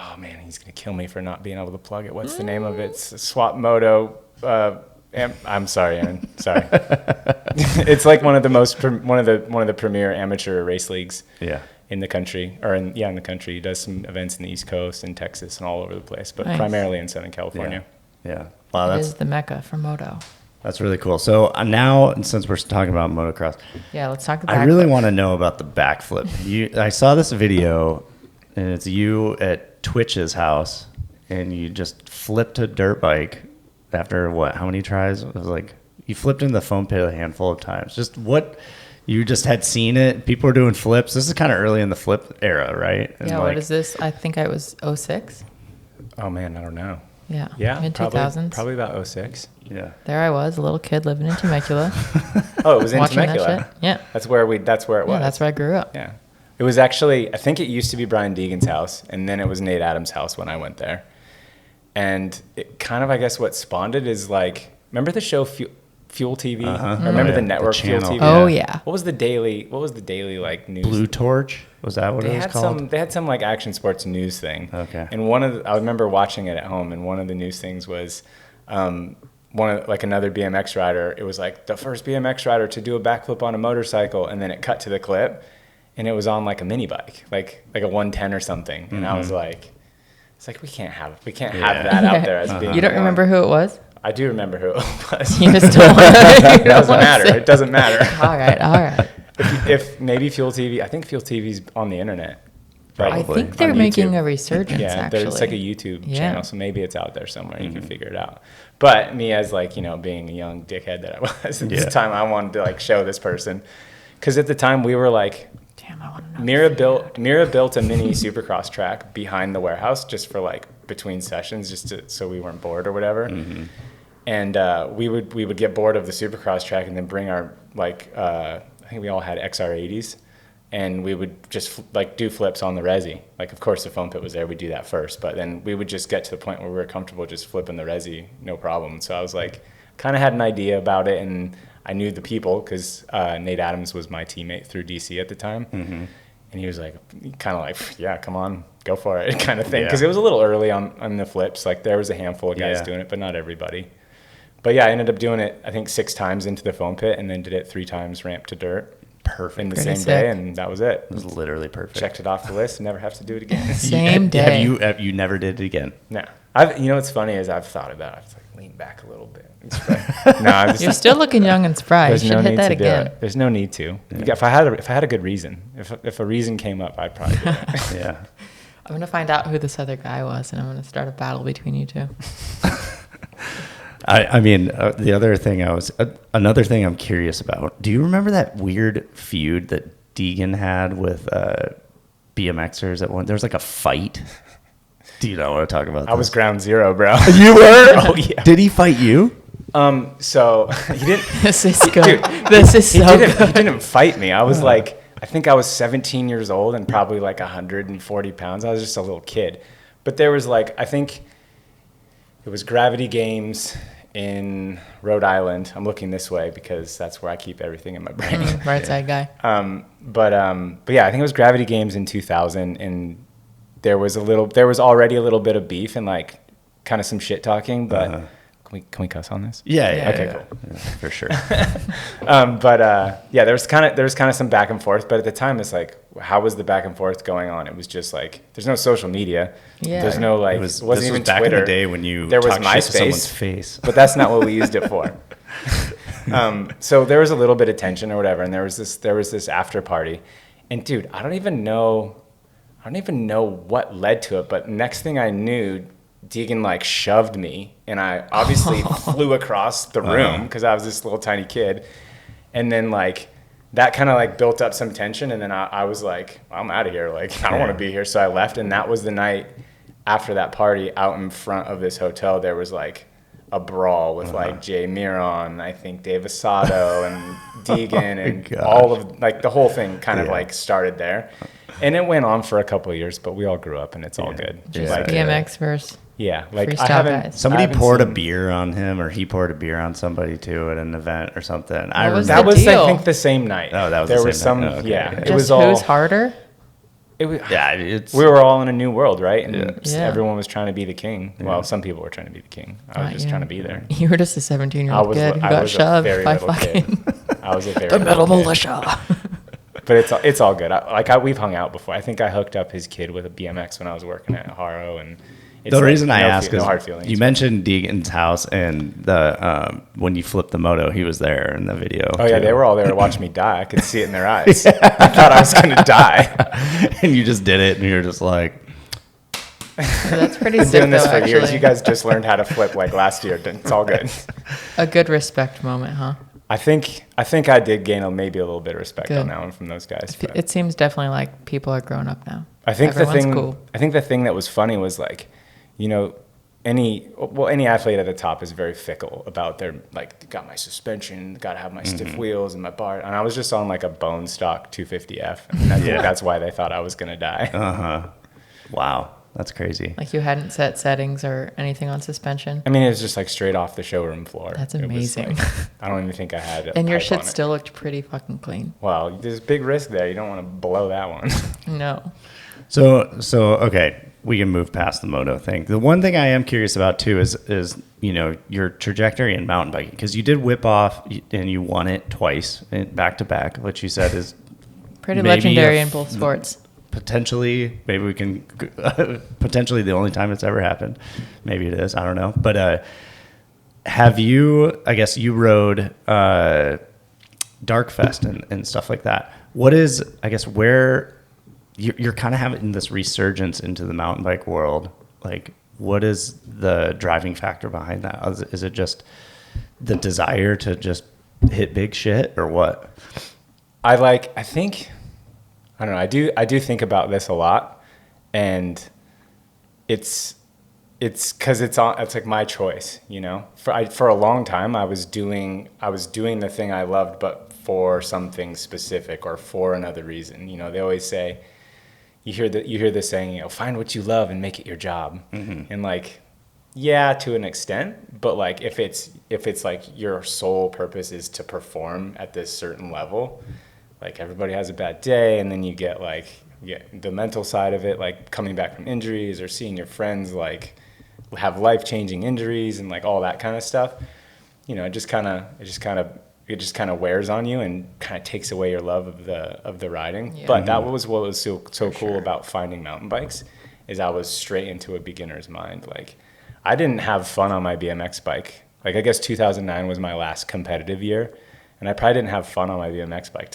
Oh man, he's gonna kill me for not being able to plug it. What's the name of it? It's Swap Moto. I'm sorry, Aaron. Sorry. It's like one of the premier amateur race leagues. Yeah. In the country, in the country. He does some events in the East Coast and Texas and all over the place, but Nice. primarily in Southern California. Yeah. Wow, It is the mecca for moto. that's really cool. So now, since we're talking about motocross, Yeah, let's talk about I really want to know about the backflip. I saw this video, and it's you at Twitch's house, and you just flipped a dirt bike after what? How many tries? It was like you flipped in the foam pit a handful of times. Just what? You just had seen it. People were doing flips. This is kind of early in the flip era, right? And Yeah, what is this? I think I was 06. Oh man, I don't know. Yeah. Yeah, Mid 2000s. probably about 06. Yeah. There I was, a little kid living in Temecula. Oh, it was in watching Temecula. that shit. Yeah. That's where it was. Yeah, that's where I grew up. Yeah. It was actually, I think it used to be Brian Deegan's house, and then it was Nate Adams' house when I went there. And it kind of, I guess, what spawned it is like, remember the show Fuel TV? Uh-huh. Remember Oh, the yeah. network The Fuel channel. TV? Oh, yeah. What was the daily like news? Blue Torch? Was that what it was called? They had some like action sports news thing. Okay. And I remember watching it at home, and one of the news things was another BMX rider. It was like the first BMX rider to do a backflip on a motorcycle, and then it cut to the clip, and it was on like a mini bike, like a 110 or something. And I was like, it's like we can't have that out there as being. You don't born. remember who it was? I do remember who it was. You just don't want to. It doesn't matter. It doesn't matter. All right. If maybe Fuel TV, I think Fuel TV's on the internet. I Probably. think they're On making YouTube. a resurgence, Yeah, actually. it's like a YouTube Yeah. channel, so maybe it's out there somewhere. You can figure it out. But me, as like being a young dickhead that I was at this time, I wanted to like show this person, because at the time we were like, Damn, I want to know. Mira built a mini Supercross track behind the warehouse just for like between sessions, so we weren't bored or whatever. And we would get bored of the Supercross track and then bring our I think we all had XR80s. And we would just do flips on the resi. Like, of course, the foam pit was there. We'd do that first. But then we would just get to the point where we were comfortable just flipping the resi, no problem. So I was like, kind of had an idea about it. And I knew the people because Nate Adams was my teammate through DC at the time. And he was like, kind of like, yeah, come on, go for it kind of thing. Because it was a little early on the flips. Like, there was a handful of guys doing it, but not everybody. But yeah, I ended up doing it, I think, 6 times into the foam pit and then did it 3 times ramp to dirt. Perfect. In the Pretty same sick. day, and that was it. It was literally perfect. Checked it off the list. Never have to do it again. Same day. You never did it again? No. What's funny is I've thought about it. I've like leaned back a little bit. No, You're still looking young and spry. You should hit that again. There's no need to. Yeah. If I had a good reason, if a reason came up, I'd probably do it. Yeah. I'm going to find out who this other guy was, and I'm going to start a battle between you two. I mean, the other thing another thing I'm curious about. Do you remember that weird feud that Deegan had with BMXers at one? There was like a fight. Do you not want to talk about this? I was ground zero, bro. You were? Oh yeah. Did he fight you? So he didn't. This is good. Dude, This is so he good. didn't fight me. I was like, I think I was 17 years old and probably like 140 pounds. I was just a little kid. But there was like, I think it was Gravity Games in Rhode Island. I'm looking this way because that's where I keep everything in my brain. Right side guy. But yeah, I think it was Gravity Games in 2000, and there was already a little bit of beef and like kind of some shit talking. But can we cuss on this? Yeah. Okay, yeah. cool. Yeah, for sure. Yeah, there was kind of some back and forth, but at the time it's like, how was the back and forth going on? It was just like, there's no social media. Yeah. There's no like, This wasn't even was back Twitter. in the day when you there was talked shit to someone's MySpace, face. but that's not what we used it for. So there was a little bit of tension or whatever, and there was this after party, and dude, I don't even know what led to it, but next thing I knew, Deegan like shoved me, and I obviously flew across the room because I was this little tiny kid, and then like that kind of like built up some tension, and then I was like, I'm out of here, like I don't want to be here, so I left. And that was the night after that party. Out in front of this hotel there was like a brawl with like Jay Miron, I think Dave Asado and Deegan, and all of like the whole thing kind of like started there, and it went on for a couple of years, but we all grew up and it's all good. Just Like, BMX versus yeah, like freestyle I haven't. guys. Somebody I haven't poured a seen- beer on him, or he poured a beer on somebody too at an event or something. What was That the was, deal? I think, the same night. Oh, that was there the was same some. night. Oh, okay, Yeah, okay. it Just was all. who's harder? It was. Yeah, it's We were all in a new world, right? And Yeah. everyone was trying to be the king. Well, some people were trying to be the king. I was Not just you. trying to be there. You were just a 17-year-old kid who got a shoved very by little fucking kid. I was a very the metal little kid. militia. But it's all good. We've hung out before. I think I hooked up his kid with a BMX when I was working at Haro, and it's the like reason I no ask no is hard feelings. you mentioned Deegan's house, and the when you flipped the moto, he was there in the video. Oh yeah, too. they were all there to watch me die. I could see it in their eyes. I thought I was gonna die. and you just did it, and you're just like, That's pretty Been sick, doing this though, for years. actually. You guys just learned how to flip like last year. It's all good. A good respect moment, huh? I think I did gain maybe a little bit of respect Good. on that one from those guys. but- It seems definitely like people are growing up now. I think Everyone's the thing. cool. I think the thing that was funny was like, you know, any athlete at the top is very fickle about their like, got my suspension, got to have my stiff wheels and my bar, and I was just on like a bone stock 250F, and I think that's why they thought I was gonna die. wow, that's crazy. Like you hadn't set settings or anything on suspension. I mean, it was just like straight off the showroom floor. That's It was, amazing. like, I don't even think I had. And your pipe shit on it. still looked pretty fucking clean. Well, there's a big risk there. You don't want to blow that one. No. So okay, we can move past the moto thing. The one thing I am curious about too is you know your trajectory in mountain biking, because you did whip off and you won it twice back to back, which you said is Pretty maybe legendary in both sports. potentially, maybe we can potentially the only time it's ever happened. Maybe it is, I don't know. But have you, I guess you rode Darkfest and stuff like that. What is, I guess, where you're kind of having this resurgence into the mountain bike world? Like, what is the driving factor behind that? Is it just the desire to just hit big shit, or what? I don't know. I do think about this a lot, and it's because it's like my choice, you know. For a long time, I was doing the thing I loved, but for something specific or for another reason. You know, they always say, you hear this saying, you know, find what you love and make it your job, and like, yeah, to an extent, but like if it's like your sole purpose is to perform at this certain level. Like everybody has a bad day, and then you get the mental side of it, like coming back from injuries or seeing your friends like have life-changing injuries and like all that kind of stuff. You know, it just kind of wears on you and kind of takes away your love of the riding. Yeah. But that was what was so cool about finding mountain bikes, is I was straight into a beginner's mind. Like I didn't have fun on my BMX bike. Like I guess 2009 was my last competitive year, and I probably didn't have fun on my BMX bike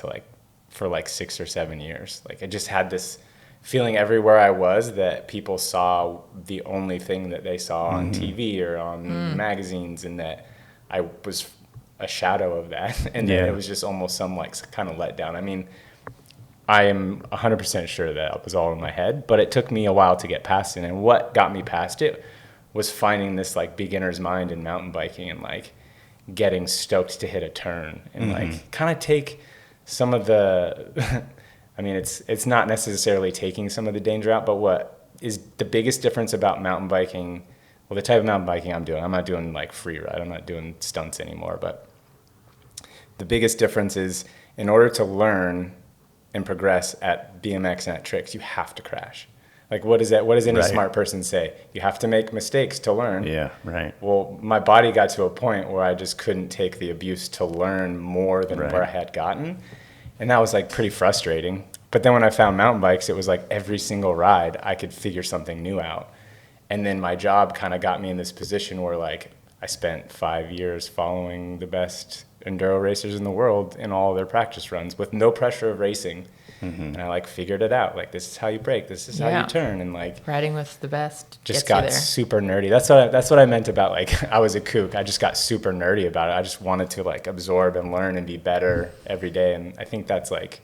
for 6 or 7 years. Like I just had this feeling everywhere I was that people saw the only thing that they saw on TV or on magazines, and that I was a shadow of that. And then it was just almost some kind of letdown. I mean, I am 100% sure that it was all in my head, but it took me a while to get past it. And what got me past it was finding this beginner's mind in mountain biking, and getting stoked to hit a turn and like kind of take some of the, I mean, it's not necessarily taking some of the danger out, but what is the biggest difference about mountain biking? Well, the type of mountain biking I'm not doing like free ride. I'm not doing stunts anymore, but the biggest difference is in order to learn and progress at BMX and at tricks, you have to crash. Like, what is that? What does any smart person say? You have to make mistakes to learn. Yeah, right. Well, my body got to a point where I just couldn't take the abuse to learn more than where I had gotten. And that was like pretty frustrating. But then when I found mountain bikes, it was like every single ride I could figure something new out. And then my job kind of got me in this position where like I spent 5 years following the best enduro racers in the world in all their practice runs with no pressure of racing. And I like figured it out. Like, this is how you brake. This is how you turn. And like riding with the best just got super nerdy. That's what I meant about like, I was a kook. I just got super nerdy about it. I just wanted to like absorb and learn and be better every day. And I think that's like,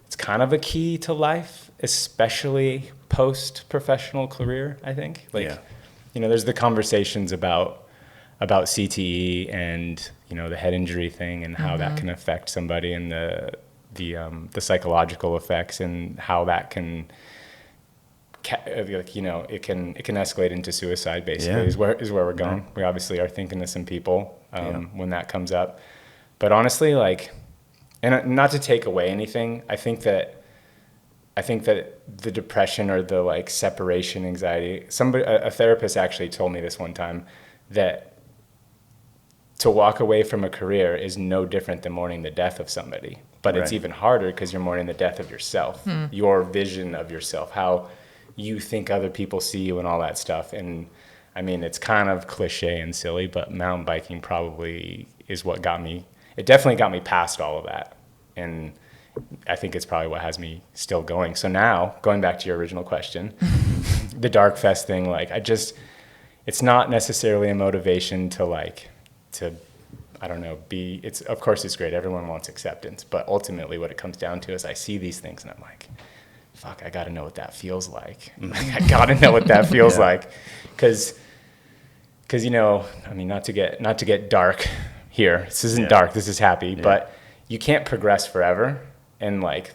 it's kind of a key to life, especially post professional career. I think like, you know, there's the conversations about CTE and, you know, the head injury thing and how that can affect somebody and the psychological effects and how that can, like, you know, it can escalate into suicide basically is where we're going. We obviously are thinking of some people when that comes up, but honestly, like, and not to take away anything, I think that the depression or the like separation anxiety, a therapist actually told me this one time, that to walk away from a career is no different than mourning the death of somebody. But it's even harder because you're mourning the death of yourself, your vision of yourself, how you think other people see you and all that stuff. And I mean, it's kind of cliche and silly, but mountain biking probably is what it definitely got me past all of that. And I think it's probably what has me still going. So now, going back to your original question, the Dark Fest thing, like it's not necessarily a motivation to I don't know, of course it's great. Everyone wants acceptance. But ultimately what it comes down to is I see these things and I'm like, fuck, I got to know what that feels like. I got to know what that feels like. Cause you know, I mean, not to get dark here. This isn't dark. This is happy, but you can't progress forever. And like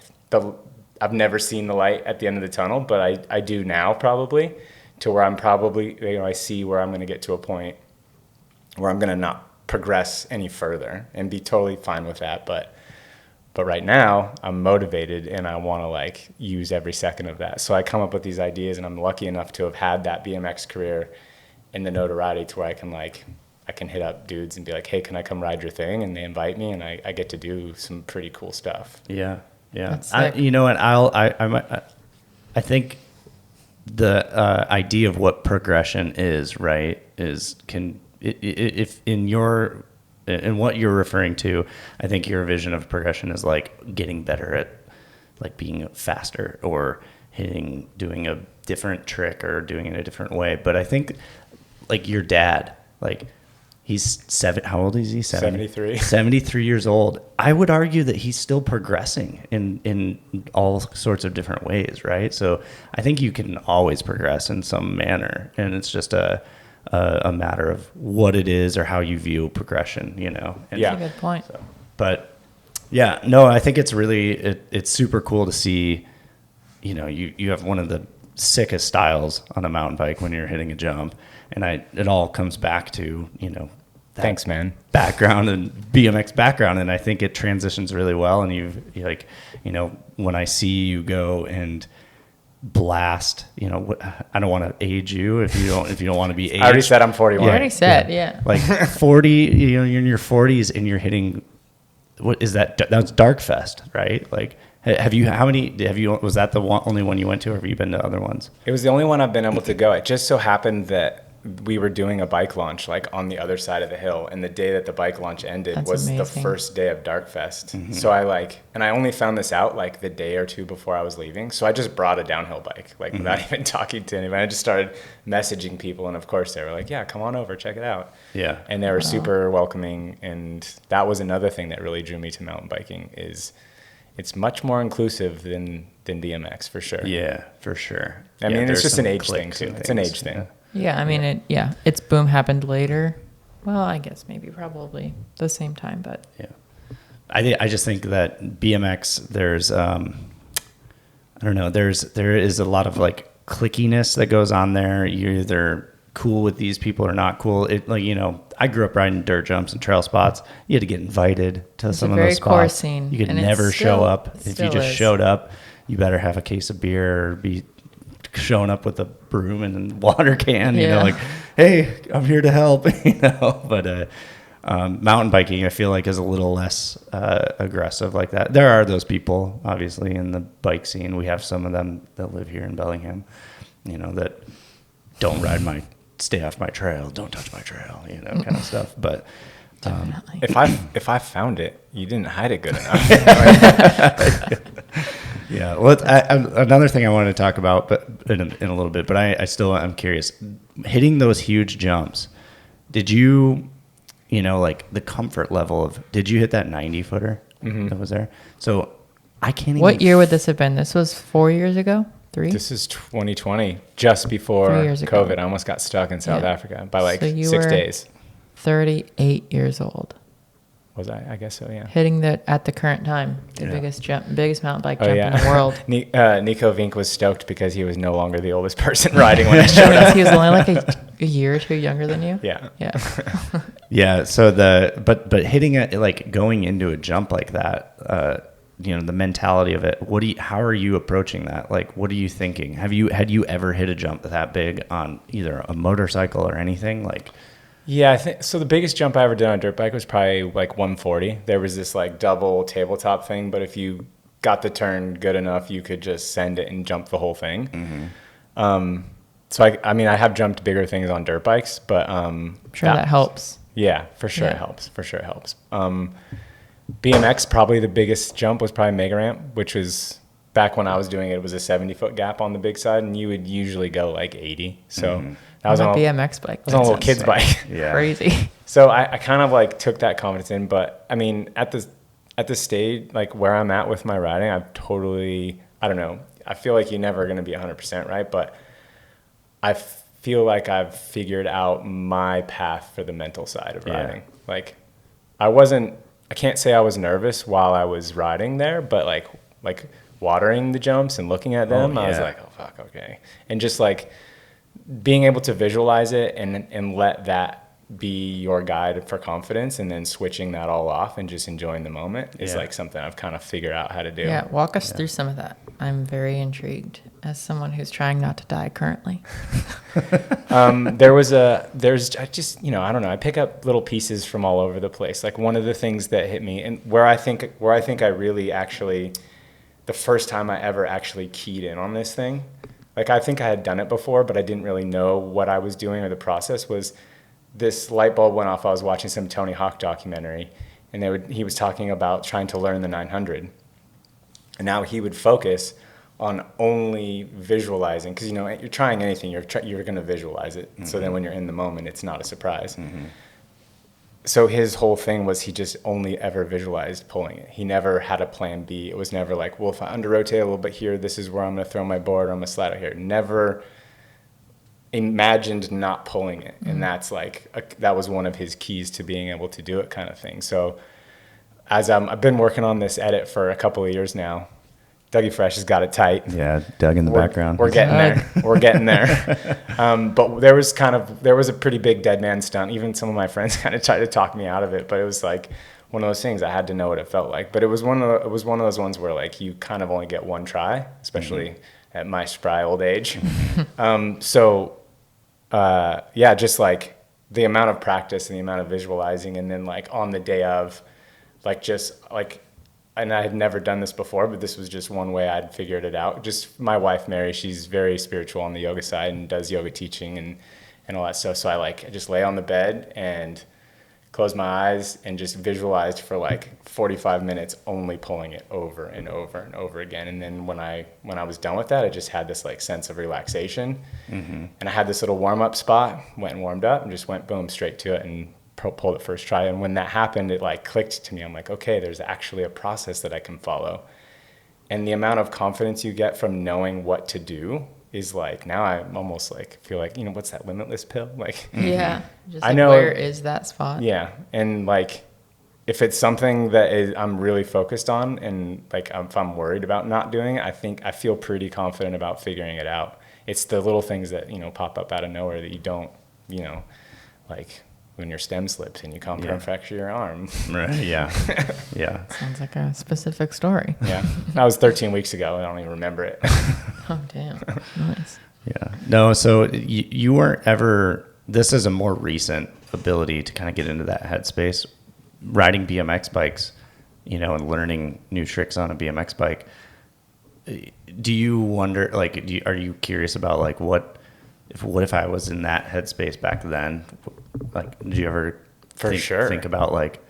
I've never seen the light at the end of the tunnel, but I do now probably, to where I'm probably, you know, I see where I'm going to get to a point where I'm going to not progress any further and be totally fine with that. But right now I'm motivated and I want to like use every second of that. So I come up with these ideas and I'm lucky enough to have had that BMX career and the notoriety to where I can hit up dudes and be like, hey, can I come ride your thing? And they invite me and I get to do some pretty cool stuff. Yeah. Yeah. You know what? I think the idea of what progression is, right, if in what you're referring to, I think your vision of progression is like getting better at like being faster or doing a different trick or doing it a different way. But I think like your dad, like he's how old is he? 73. 73 years old. I would argue that he's still progressing in all sorts of different ways, right? So I think you can always progress in some manner, and it's just a matter of what it is or how you view progression, you know? And that's a good point. So, but yeah, no, I think it's really, it's super cool to see, you know, you have one of the sickest styles on a mountain bike when you're hitting a jump. And it all comes back to, you know, thanks, man, background and BMX background. And I think it transitions really well. And you like, you know, when I see you go and blast, you know, I don't want to age you if you don't want to be aged. I already said I'm 41. You already said, yeah. Like 40, you know, you're in your 40s and you're hitting, what is that? That's Dark Fest, right? Like, was that the only one you went to, or have you been to other ones? It was the only one I've been able to go. It just so happened that we were doing a bike launch like on the other side of the hill, and the day that the bike launch ended was amazing. The first day of Dark Fest. Mm-hmm. So I only found this out like the day or two before I was leaving. So I just brought a downhill bike, like without even talking to anybody. I just started messaging people, and of course they were like, "Yeah, come on over, check it out." Yeah, and they were super welcoming, and that was another thing that really drew me to mountain biking. Is it's much more inclusive than BMX for sure. Yeah, for sure. I mean, it's just an age thing too. It's an age thing. Yeah, I mean, it's boom happened later, Well, I guess maybe probably the same time, but Yeah. I just think that BMX, there's, I don't know, there is a lot of like clickiness that goes on there. You're either cool with these people or not cool. It, like, you know, I grew up riding dirt jumps and trail spots. You had to get invited to some of those spots. Very core scene. You could and never show up. If you still just is. showed up, you better have a case of beer or be showing up with a broom and a water can, you know, like, hey, I'm here to help, you know. But mountain biking, I feel like, is a little less aggressive like that. There are those people, obviously, in the bike scene. We have some of them that live here in Bellingham, you know, that don't stay off my trail, don't touch my trail, you know, kind of stuff. But If I found it, you didn't hide it good enough. yeah, well, another thing I wanted to talk about, but in a little bit, but I'm curious. Hitting those huge jumps, did you, you know, like the comfort level of, did you hit that 90 footer that was there? So I can't even. What year would this have been? This was 4 years ago? 3? This is 2020, just before 3 years ago. COVID. I almost got stuck in South Africa by like So you 6 were days. 38 years old. Was I? I guess so, yeah. Hitting at the current time, the biggest mountain bike jump in the world. Nico Vink was stoked because he was no longer the oldest person riding when I showed up. He was only like a year or two younger than you. Yeah. Yeah. Yeah. So but hitting it, like going into a jump like that, you know, the mentality of it, how are you approaching that? Like, what are you thinking? Had you ever hit a jump that big on either a motorcycle or anything? Like, yeah, I think so. The biggest jump I ever did on a dirt bike was probably like 140. There was this like double tabletop thing, but if you got the turn good enough, you could just send it and jump the whole thing. So I mean, I have jumped bigger things on dirt bikes, but I'm sure that helps. Yeah, for sure it helps. For sure it helps. BMX, probably the biggest jump was probably Mega Ramp, which was back when I was doing it. It was a 70-foot gap on the big side, and you would usually go like 80. So. I was on a BMX bike. I was on a little kid's bike. Yeah. Crazy. So I kind of like took that confidence in, but I mean, at the stage, like where I'm at with my riding, I don't know. I feel like you're never going to be 100% right, but I feel like I've figured out my path for the mental side of riding. Like I can't say I was nervous while I was riding there, but like watering the jumps and looking at them, I was like, oh fuck, okay. And just like, being able to visualize it and let that be your guide for confidence, and then switching that all off and just enjoying the moment is like something I've kind of figured out how to do. Yeah, walk us through some of that. I'm very intrigued as someone who's trying not to die currently. I just, you know, I don't know. I pick up little pieces from all over the place. Like one of the things that hit me, and where I think I really actually, the first time I ever actually keyed in on this thing. Like, I think I had done it before, but I didn't really know what I was doing or the process was. This light bulb went off. I was watching some Tony Hawk documentary, and he was talking about trying to learn the 900. And now he would focus on only visualizing, because, you know, you're trying anything, you're going to visualize it. So then when you're in the moment, it's not a surprise. So his whole thing was he just only ever visualized pulling it. He never had a plan B. It was never like, well, if I under rotate a little bit here, this is where I'm going to throw my board, or I'm going to slide out here. Never imagined not pulling it. And that's like, that was one of his keys to being able to do it, kind of thing. So as I've been working on this edit for a couple of years now, Dougie Fresh has got it tight. Yeah, Doug in the background. We're getting there. We're getting there. But there was a pretty big dead man stunt. Even some of my friends kind of tried to talk me out of it, but it was like one of those things. I had to know what it felt like. But it was one of those ones where like you kind of only get one try, especially at my spry old age. Just like the amount of practice and the amount of visualizing, and then like on the day of, like just like. And I had never done this before, but this was just one way I'd figured it out. Just my wife, Mary, she's very spiritual on the yoga side and does yoga teaching and all that stuff. So I just lay on the bed and closed my eyes and just visualized for like 45 minutes, only pulling it over and over and over again. And then when I was done with that, I just had this like sense of relaxation. And I had this little warm up spot, went and warmed up and just went boom, straight to it and pulled it first try. And when that happened, it like clicked to me. I'm like, okay, there's actually a process that I can follow. And the amount of confidence you get from knowing what to do is like, now I'm almost like, feel like, what's that Limitless pill? Like, Yeah. Just I like, know- where is that spot? yeah. And like, if it's something that I'm really focused on, and like, if I'm worried about not doing it, I feel pretty confident about figuring it out. It's the little things that, pop up out of nowhere that you don't, like when your stem slips and you compound fracture your arm. Right. Yeah. Yeah. Sounds like a specific story. Yeah. That was 13 weeks ago. I don't even remember it. Oh, damn. Nice. Yeah. No, so you weren't ever, this is a more recent ability to kind of get into that headspace, riding BMX bikes, and learning new tricks on a BMX bike. Do you wonder, like, are you curious about like, what if I was in that headspace back then? Like, did you ever think about like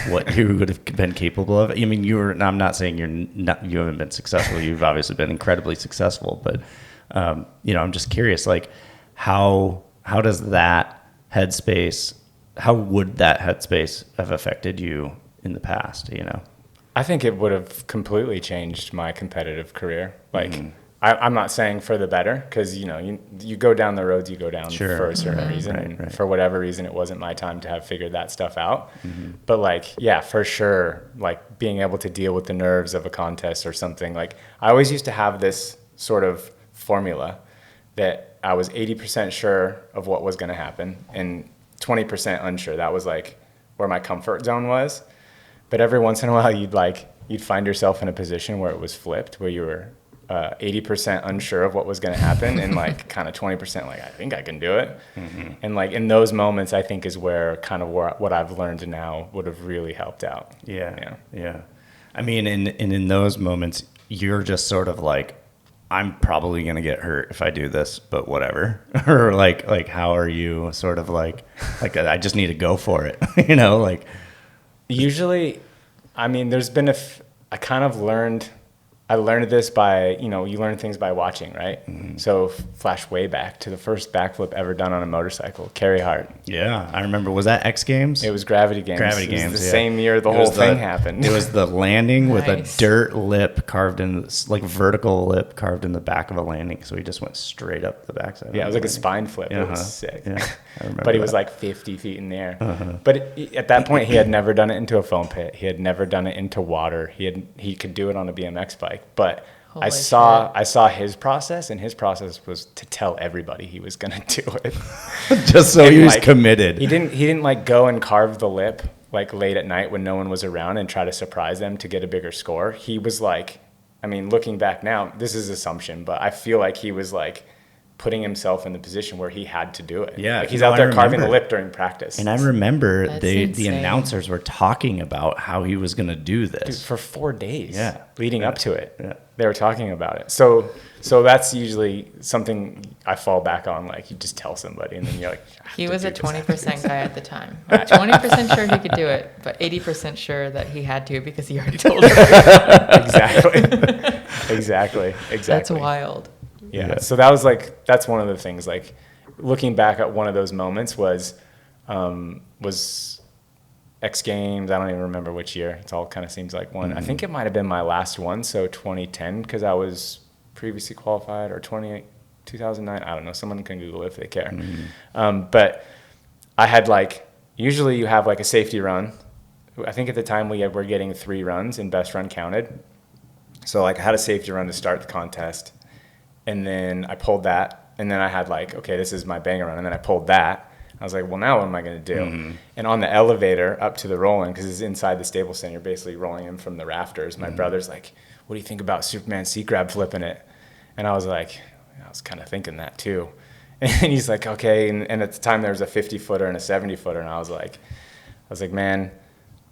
what you would have been capable of? I mean, I'm not saying you haven't been successful. You've obviously been incredibly successful, but I'm just curious, like, how does that headspace, how would that headspace have affected you in the past? I think it would have completely changed my competitive career. Like, I'm not saying for the better, because you go down the roads you go down for a certain reason, and for whatever reason it wasn't my time to have figured that stuff out. But like, yeah, for sure, like being able to deal with the nerves of a contest or something. Like, I always used to have this sort of formula that I was 80% sure of what was going to happen and 20% unsure. That was like where my comfort zone was. But every once in a while you'd find yourself in a position where it was flipped, where you were 80% unsure of what was going to happen and like kind of 20% like, I think I can do it. And like in those moments, I think is where kind of what I've learned now would have really helped out. Yeah. I mean, in those moments, you're just sort of like, I'm probably going to get hurt if I do this, but whatever. Or like, how are you sort of like I just need to go for it, like. Usually, I mean, there's been I learned this by, you learn things by watching, right? So flash way back to the first backflip ever done on a motorcycle, Carey Hart. Yeah, I remember. Was that X Games? It was Gravity Games. Gravity It Games, was the same year the whole thing happened. It was the landing with a Nice. dirt lip carved in, like vertical lip carved in the back of a landing. So he just went straight up the backside. Yeah, it was like a spine flip. It was sick. Yeah, I remember But he was that. like 50 feet in the air. But at that point, he had never done it into a foam pit. He had never done it into water. He could do it on a BMX bike. But I saw his process, and his process was to tell everybody he was going to do it. Just so And, he was like, committed. He didn't like go and carve the lip like late at night when no one was around and try to surprise them to get a bigger score. He was like, I mean, looking back now, this is assumption, but I feel like he was like putting himself in the position where he had to do it. Yeah, like he's no, out there I carving the remember. lip during practice. And I remember That's the insane. announcers were talking about how he was going to do Dude, this. for 4 days Yeah. leading up to it. Yeah. They were talking about it. So that's usually something I fall back on. Like, you just tell somebody, and then you're like, I have He to was do a this. 20% guy at the time. 20% sure he could do it, but 80% sure that he had to because he already told her. Exactly. That's wild. Yeah. So that's one of the things, like looking back at one of those moments was X Games. I don't even remember which year. It all kind of seems like one. I think it might've been my last one. So 2010, cause I was previously qualified, or 2009. I don't know. Someone can Google it if they care. But I had usually you have like a safety run. I think at the time we were getting 3 runs and best run counted. So like I had a safety run to start the contest. And then I pulled that, and then I had okay, this is my banger run, and then I pulled that. I was like, well, now what am I going to do? And on the elevator up to the rolling, because it's inside the stable center, you're basically rolling him from the rafters. My brother's like, what do you think about Superman C-Grab flipping it? And I was like, I was kind of thinking that too. And he's like, okay. And at the time there was a 50-footer and a 70-footer, and I was like, man,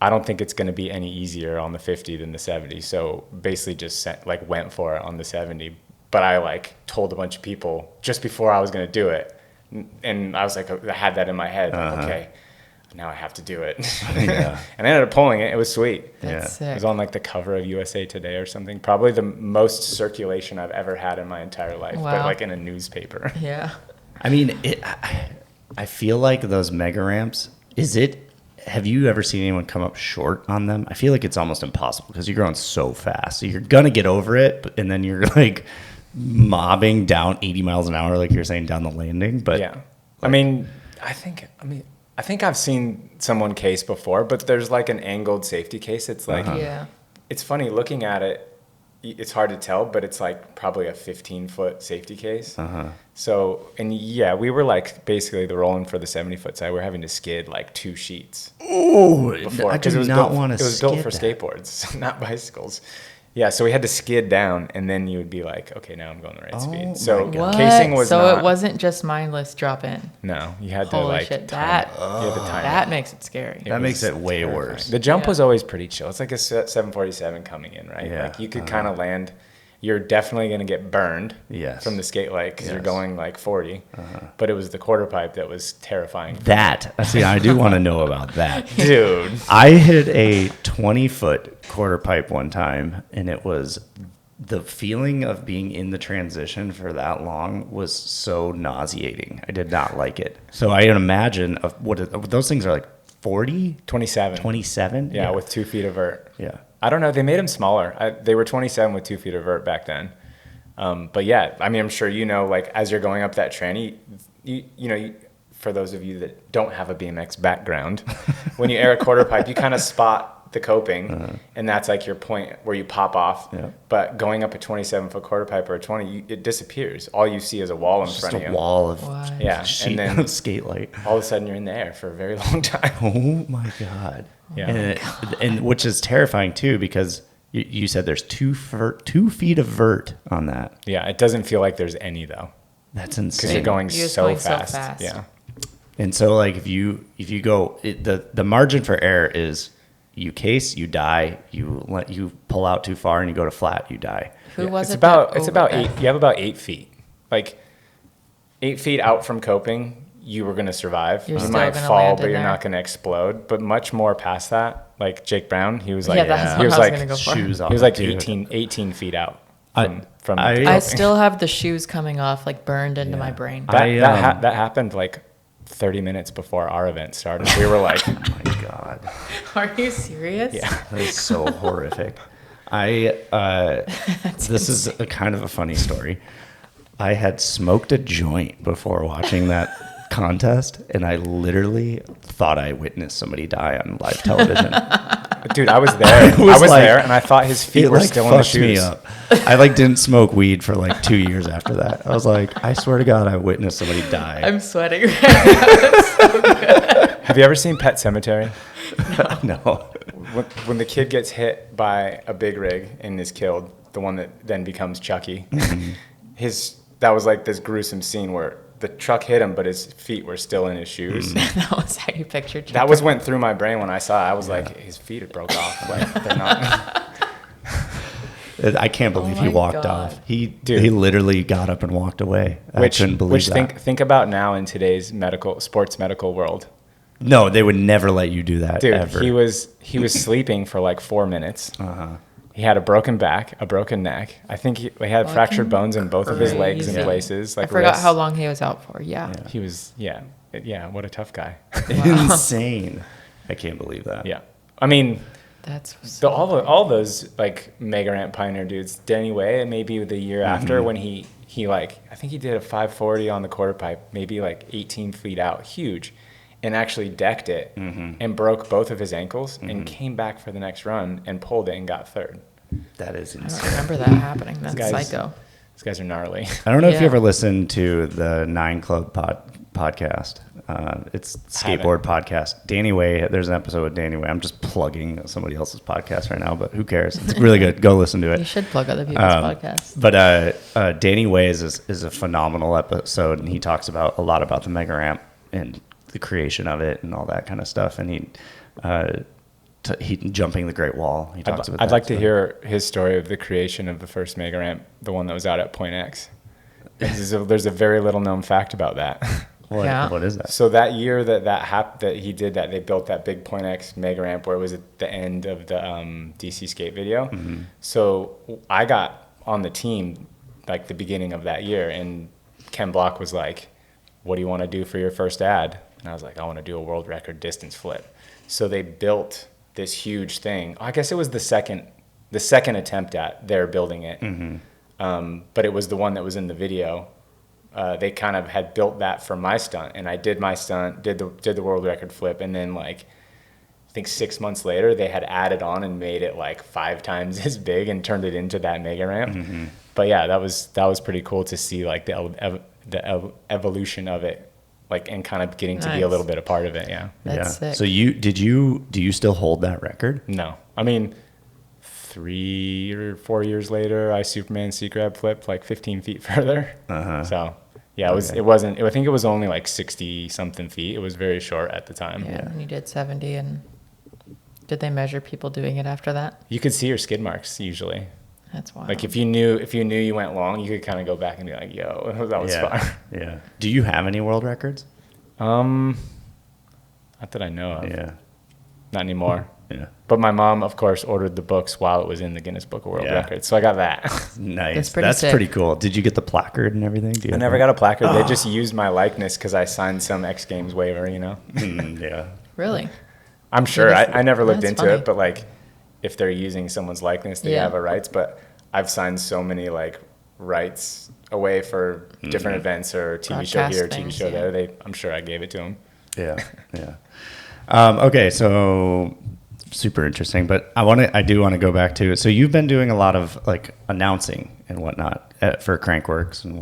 I don't think it's going to be any easier on the 50 than the 70. So basically just went for it on the 70. But I told a bunch of people just before I was going to do it. And I was like, I had that in my head. Okay, now I have to do it. Yeah. And I ended up pulling it. It was sweet. That's sick. It was on the cover of USA Today or something. Probably the most circulation I've ever had in my entire life, Wow. but in a newspaper. Yeah. I mean, I feel like those mega ramps, have you ever seen anyone come up short on them? I feel like it's almost impossible because you're going so fast. So you're going to get over it, and then you're mobbing down 80 miles an hour, like you're saying, down the landing. But yeah, I mean, I think I've seen someone case before, but there's like an angled safety case. It's like, it's funny looking at it. It's hard to tell, but it's like probably a 15-foot safety case. So, and yeah, we were like basically the rolling for the 70-foot side. We're having to skid like 2 sheets. Oh, I Because do not want to. It was built for skateboards, not bicycles. Yeah, so we had to skid down, and then you would be like, okay, now I'm going the right speed. So casing was it wasn't just mindless drop in. No, you had to Holy like shit, time it. You had to time that it. makes it scary. That makes it way worse. The jump was always pretty chill. It's like a 747 coming in, right? Yeah. Like you could kind of land. You're definitely going to get burned from the skate light because you're going like 40. But it was the quarter pipe that was terrifying. See, I do want to know about that. Dude. I hit a 20-foot quarter pipe one time, and it was the feeling of being in the transition for that long was so nauseating. I did not like it. So I can imagine those things are like 40? 27. 27? Yeah, with 2 feet of vert. Yeah. I don't know. They made them smaller. They were 27 with 2 feet of vert back then. But yeah, I mean, I'm sure like as you're going up that tranny, for those of you that don't have a BMX background, when you air a quarter pipe, you kind of spot the coping, and that's like your point where you pop off. Yeah. But going up a 27-foot quarter pipe or a 20, it disappears. All you see is a wall in front of you. Just a wall of and then skate light. All of a sudden, you're in the air for a very long time. Oh my God. Yeah. And which is terrifying too, because you said there's 2 feet of vert on that. Yeah, it doesn't feel like there's any though. That's insane. Because you're going so fast. Yeah. And so like if you go, the margin for error is you case, you die, you pull out too far and you go to flat, you die. It's about 8. You have about 8 feet. Like 8 feet out from coping, you were going to survive. You might fall, but you're not going to explode. But much more past that, like Jake Brown, he was like, shoes off. He was like 18 feet out from I still have the shoes coming off, like burned into my brain. That happened like 30 minutes before our event started. We were like, oh my God. Are you serious? Yeah. That is so horrific. This is a kind of a funny story. I had smoked a joint before watching that contest, and I literally thought I witnessed somebody die on live television. Dude, I was there. I was there, and I thought his feet were still in the shoes. Me up. I didn't smoke weed for 2 years after that. I was like, I swear to God, I witnessed somebody die. I'm sweating right now. That's so good. Have you ever seen Pet Sematary? No. When the kid gets hit by a big rig and is killed, the one that then becomes Chucky, that was like this gruesome scene where the truck hit him, but his feet were still in his shoes. That was how you pictured Chucky. That went through my brain when I saw it. I was like, his feet had broke off. Like, they're not. I can't believe he walked off. He literally got up and walked away. I couldn't believe that. Think about now in today's sports medical world. No, they would never let you do that. Dude, ever. he was sleeping for 4 minutes. He had a broken back, a broken neck. I think he had fractured bones in both of his legs in places. I forgot how long he was out for. Yeah. He was. Yeah. What a tough guy. Insane. I can't believe that. Yeah. I mean, that's so all those Mega Ramp Pioneer dudes. Danny Way, maybe the year after when he I think he did a 540 on the quarter pipe, maybe 18 feet out, huge. And actually decked it and broke both of his ankles and came back for the next run and pulled it and got third. That is insane. I don't remember that happening. That's psycho. These guys are gnarly. I don't know if you ever listened to the 9 Club podcast. It's skateboard podcast. Danny Way, there's an episode with Danny Way. I'm just plugging somebody else's podcast right now, but who cares? It's really good. Go listen to it. You should plug other people's podcasts. But Danny Way is a phenomenal episode, and he talks a lot about the Mega Ramp and the creation of it and all that kind of stuff. And he jumping the Great Wall. He talks about that. I'd like to hear his story of the creation of the first Mega Ramp, the one that was out at Point X. There's a very little known fact about that. What is that? So that year that he did that, they built that big Point X Mega Ramp where it was at the end of the DC Skate video. So I got on the team the beginning of that year, and Ken Block was like, "What do you want to do for your first ad?" And I was like, "I want to do a world record distance flip." So they built this huge thing. I guess it was the second attempt at their building it. but it was the one that was in the video. They kind of had built that for my stunt, and I did my stunt, did the world record flip, and then like I think 6 months later they had added on and made it like 5 times as big and turned it into that mega ramp. Mm-hmm. But yeah, that was pretty cool to see like the evolution of it, like, and kind of getting to be a little bit a part of it. Yeah. That's sick. So do you still hold that record? No, I mean, 3 or 4 years later, I Superman sea grab flipped like 15 feet further. So yeah, it wasn't. I think it was only like 60 something feet. It was very short at the time. Yeah, and you did 70. And did they measure people doing it after that? You could see your skid marks usually. That's wild. Like if you knew you went long, you could kind of go back and be like, "Yo, that was fun." Yeah. Do you have any world records? Not that I know of. Yeah. Not anymore. Yeah. But my mom, of course, ordered the books while it was in the Guinness Book of World Records, so I got that. Nice. That's pretty cool. Did you get the placard and everything? I never got a placard. They just used my likeness because I signed some X Games waiver, you know? Yeah. Really? I'm sure. I never looked That's into funny. it, but like if they're using someone's likeness, they have a rights. But I've signed so many like rights away for different events or TV show Broadcast here, TV things, show there. I'm sure I gave it to them. Yeah. Okay, so super interesting, but I do want to go back to it. So you've been doing a lot of like announcing and whatnot for Crankworks and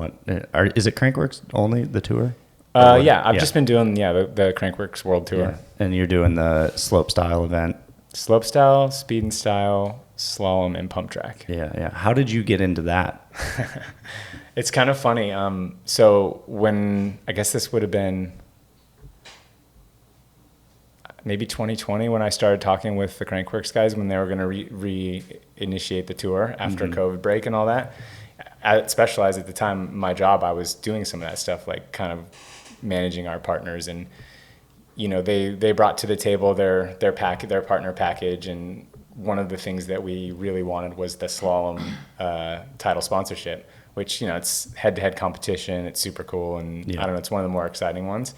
is it Crankworks only the tour? Yeah, I've just been doing the Crankworks World Tour. Yeah. And you're doing the slope style event. Slope style, speed and style, slalom, and pump track. Yeah. How did you get into that? It's kind of funny. So when I guess this would have been maybe 2020 when I started talking with the Crankworks guys when they were going to reinitiate the tour after COVID break and all that. At Specialized at the time, my job, I was doing some of that stuff, like kind of managing our partners, and you know they brought to the table their partner package, and one of the things that we really wanted was the slalom title sponsorship, which you know it's head-to-head competition, it's super cool, and I don't know, it's one of the more exciting ones.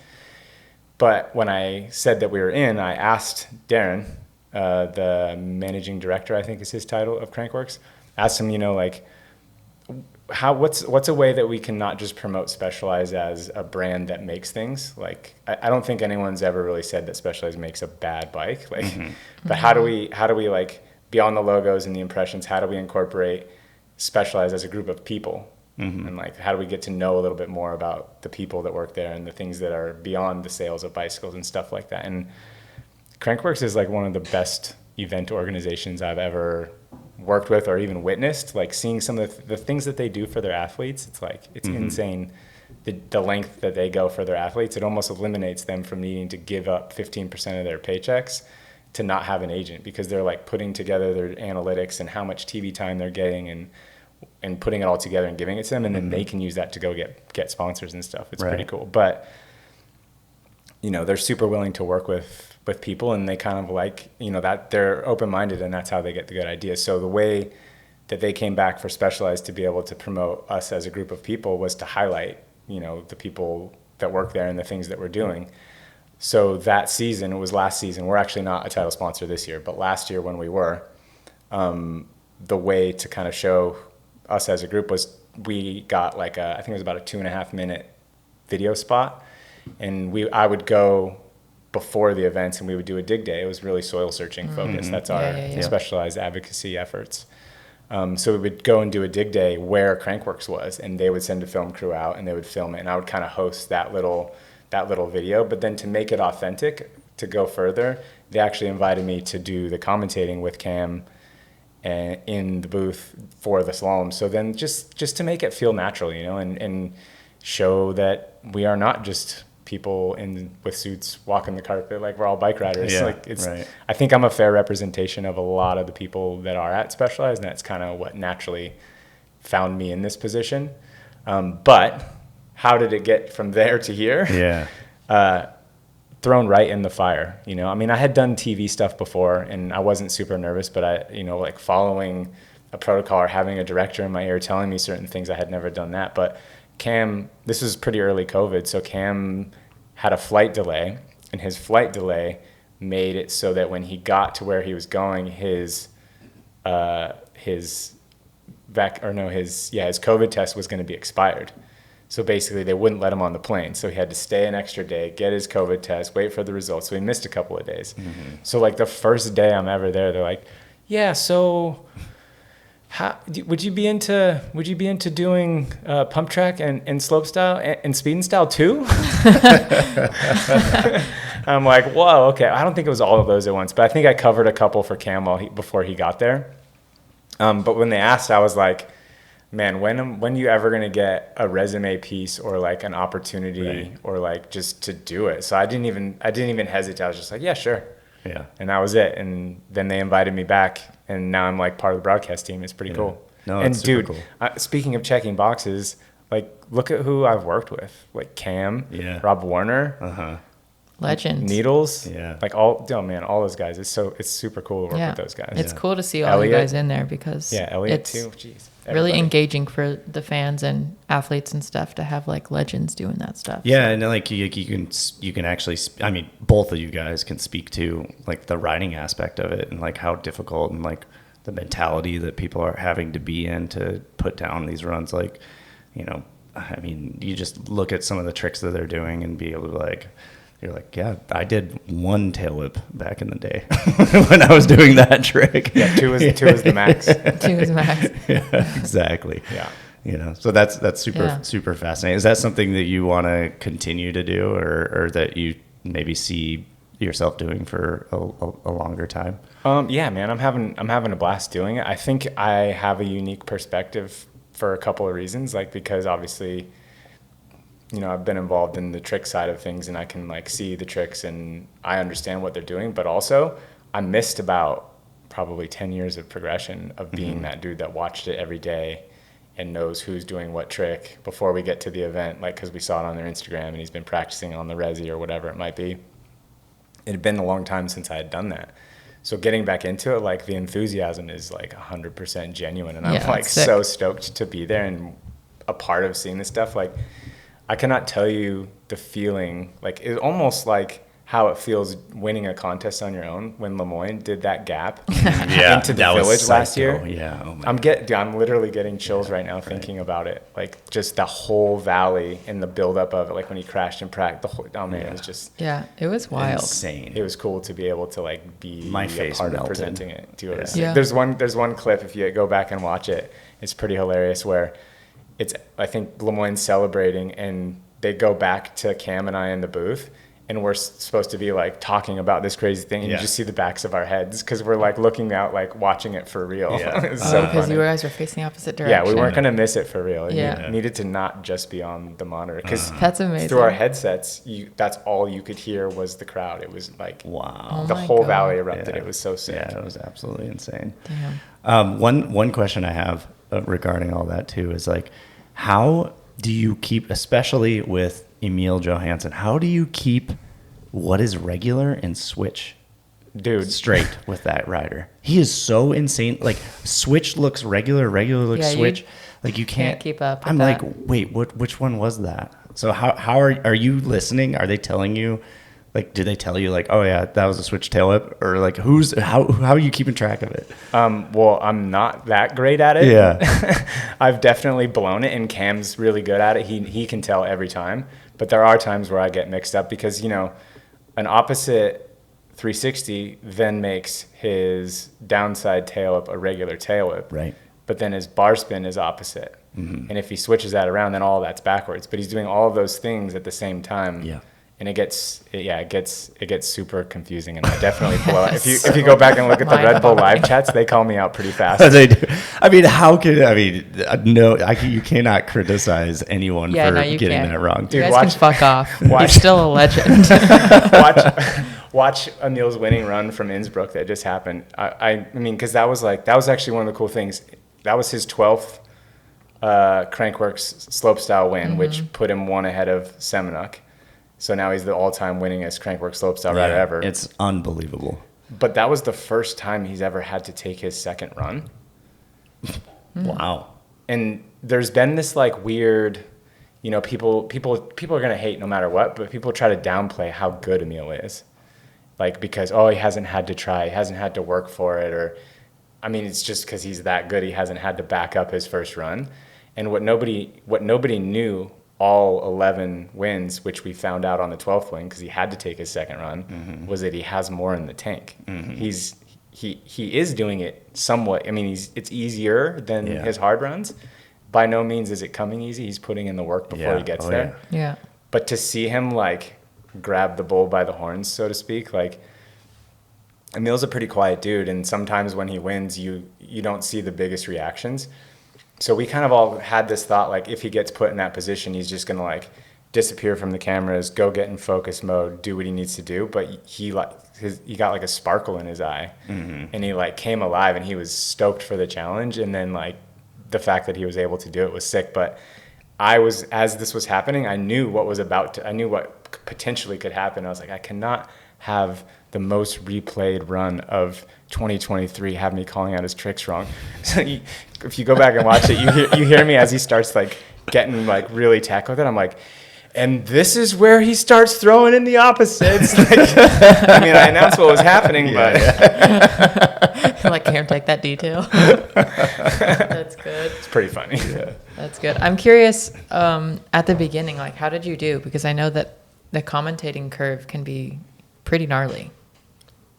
But when I said that we were in, I asked Darren, the managing director, I think is his title, of Crankworks, asked him, you know, like, what's a way that we can not just promote Specialized as a brand that makes things? Like, I don't think anyone's ever really said that Specialized makes a bad bike. Like, but how do we like, beyond the logos and the impressions, how do we incorporate Specialized as a group of people? And like, how do we get to know a little bit more about the people that work there and the things that are beyond the sales of bicycles and stuff like that? And Crankworks is like one of the best event organizations I've ever worked with or even witnessed. Like seeing some of the things that they do for their athletes, it's like, it's insane. The length that they go for their athletes, it almost eliminates them from needing to give up 15% of their paychecks to not have an agent, because they're like putting together their analytics and how much TV time they're getting and putting it all together and giving it to them, and then they can use that to go get sponsors and stuff. It's pretty cool. But you know, they're super willing to work with people, and they kind of like, you know, that they're open-minded, and that's how they get the good ideas. So the way that they came back for Specialized to be able to promote us as a group of people was to highlight, you know, the people that work there and the things that we're doing. So that season, it was last season, we're actually not a title sponsor this year, but last year when we were, the way to kind of show us as a group was we got like I think it was about a 2.5 minute video spot, and I would go before the events and we would do a dig day. It was really soil searching focused. That's our Specialized advocacy efforts. So we would go and do a dig day where Crankworks was, and they would send a film crew out and they would film it, and I would kind of host that little video. But then to make it authentic, to go further, they actually invited me to do the commentating with Cam in the booth for the slalom. So then just to make it feel natural, you know, and show that we are not just people with suits walking the carpet, like we're all bike riders. I think I'm a fair representation of a lot of the people that are at Specialized, and that's kind of what naturally found me in this position. But how did it get from there to here? Thrown right in the fire, you know. I mean, I had done TV stuff before and I wasn't super nervous, but I, you know, like following a protocol or having a director in my ear telling me certain things, I had never done that. But Cam, this was pretty early COVID, so Cam had a flight delay, and his flight delay made it so that when he got to where he was going, his his COVID test was going to be expired. So basically they wouldn't let him on the plane. So he had to stay an extra day, get his COVID test, wait for the results. So he missed a couple of days. Mm-hmm. So like the first day I'm ever there, they're like, yeah, so would you be into doing pump track and slope style and speed and style too? I'm like, whoa, okay. I don't think it was all of those at once, but I think I covered a couple for Cam before he got there. But when they asked, I was like, man, when are you ever going to get a resume piece or like an opportunity or like just to do it? So I didn't even hesitate. I was just like, yeah, sure. Yeah. And that was it. And then they invited me back and now I'm like part of the broadcast team. It's pretty cool. No, and dude, cool. Speaking of checking boxes, like look at who I've worked with, like Cam, Rob Warner, legends, Needles, like all those guys. It's super cool to work with those guys. It's cool to see all you guys in there because Elliot too. Jeez. Really engaging for the fans and athletes and stuff to have like legends doing that stuff. Yeah, and like you can actually, I mean, both of you guys can speak to like the riding aspect of it and like how difficult and like the mentality that people are having to be in to put down these runs. Like, you know, I mean, you just look at some of the tricks that they're doing and be able to like, you're like, yeah, I did one tail whip back in the day when I was doing that trick. Yeah, two is the max. 2 is max. Yeah, exactly. Yeah. You know, so that's super fascinating. Is that something that you want to continue to do or that you maybe see yourself doing for a longer time? Yeah, man, I'm having a blast doing it. I think I have a unique perspective for a couple of reasons, like because obviously, you know, I've been involved in the trick side of things and I can like see the tricks and I understand what they're doing, but also I missed about probably 10 years of progression of being that dude that watched it every day and knows who's doing what trick before we get to the event, like because we saw it on their Instagram and he's been practicing on the Resi or whatever it might be. It had been a long time since I had done that. So getting back into it, like the enthusiasm is like 100% genuine and I'm like so stoked to be there and a part of seeing this stuff. Like I cannot tell you the feeling, like it's almost like how it feels winning a contest on your own when Lemoyne did that gap into the village last year. Yeah, oh I'm literally getting chills right now thinking about it. Like just the whole valley and the buildup of it, like when he crashed and pracked the whole. Oh man, it was just it was wild, insane. It was cool to be able to like be my face a part melted. of presenting it to us. Yeah. There's one clip if you go back and watch it. It's pretty hilarious where it's I think Lemoyne's celebrating and they go back to Cam and I in the booth. And we're supposed to be like talking about this crazy thing, and you just see the backs of our heads because we're like looking out, like watching it for real. Yeah. Because you guys were facing the opposite direction. Yeah, we weren't gonna miss it for real. You needed to not just be on the monitor because that's amazing. Through our headsets, that's all you could hear was the crowd. It was like wow, the whole valley erupted. It was so sick. Yeah, it was absolutely insane. Damn. One question I have regarding all that too is like, how do you keep, especially with Emil Johansson, how do you keep what is regular and switch straight with that rider? He is so insane. Like switch looks regular looks switch. Like you can't keep up with I'm that. like, wait, which one was that? So how are you listening? Are they telling you, like, do they tell you like, oh yeah, that was a switch tail whip? Or like how are you keeping track of it? Well, I'm not that great at it. Yeah. I've definitely blown it and Cam's really good at it. He can tell every time. But there are times where I get mixed up because, you know, an opposite 360 then makes his downside tail whip a regular tail whip. Right. But then his bar spin is opposite. Mm-hmm. And if he switches that around, then all that's backwards. But he's doing all of those things at the same time. Yeah. And it gets super confusing, and I definitely blow it. If you go back and look at the Red Bull live chats, they call me out pretty fast. They do. I mean, you cannot criticize anyone for getting that wrong. Dude, you guys can fuck off. He's still a legend. Watch Emil's winning run from Innsbruck that just happened. I mean, because that was actually one of the cool things. That was his 12th Crankworks slopestyle win, which put him one ahead of Semenuk. So now he's the all-time winningest Crankworks slopestyle rider ever. It's unbelievable. But that was the first time he's ever had to take his second run. Wow. And there's been this like weird, you know, people are gonna hate no matter what, but people try to downplay how good Emil is, like because he hasn't had to try, he hasn't had to work for it, or I mean, it's just because he's that good. He hasn't had to back up his first run. And what nobody knew, all 11 wins, which we found out on the 12th win because he had to take his second run, was that he has more in the tank. He is doing it somewhat. I mean, it's easier than his hard runs. By no means is it coming easy. He's putting in the work before he gets there. Yeah. But to see him like grab the bull by the horns, so to speak, like Emil's a pretty quiet dude, and sometimes when he wins, you don't see the biggest reactions. So we kind of all had this thought, like if he gets put in that position, he's just gonna like disappear from the cameras, go get in focus mode, do what he needs to do. But he got like a sparkle in his eye, and he like came alive, and he was stoked for the challenge. And then like the fact that he was able to do it was sick. But as this was happening, I knew I knew what potentially could happen. I was like, I cannot have the most replayed run of 2023 have me calling out his tricks wrong. So if you go back and watch it, you hear me as he starts like getting like really tack with it. I'm like, and this is where he starts throwing in the opposites. Like, I mean, I announced what was happening, but Like, can't take that detail. That's good. It's pretty funny. Yeah. That's good. I'm curious, at the beginning, like, how did you do? Because I know that the commentating curve can be pretty gnarly.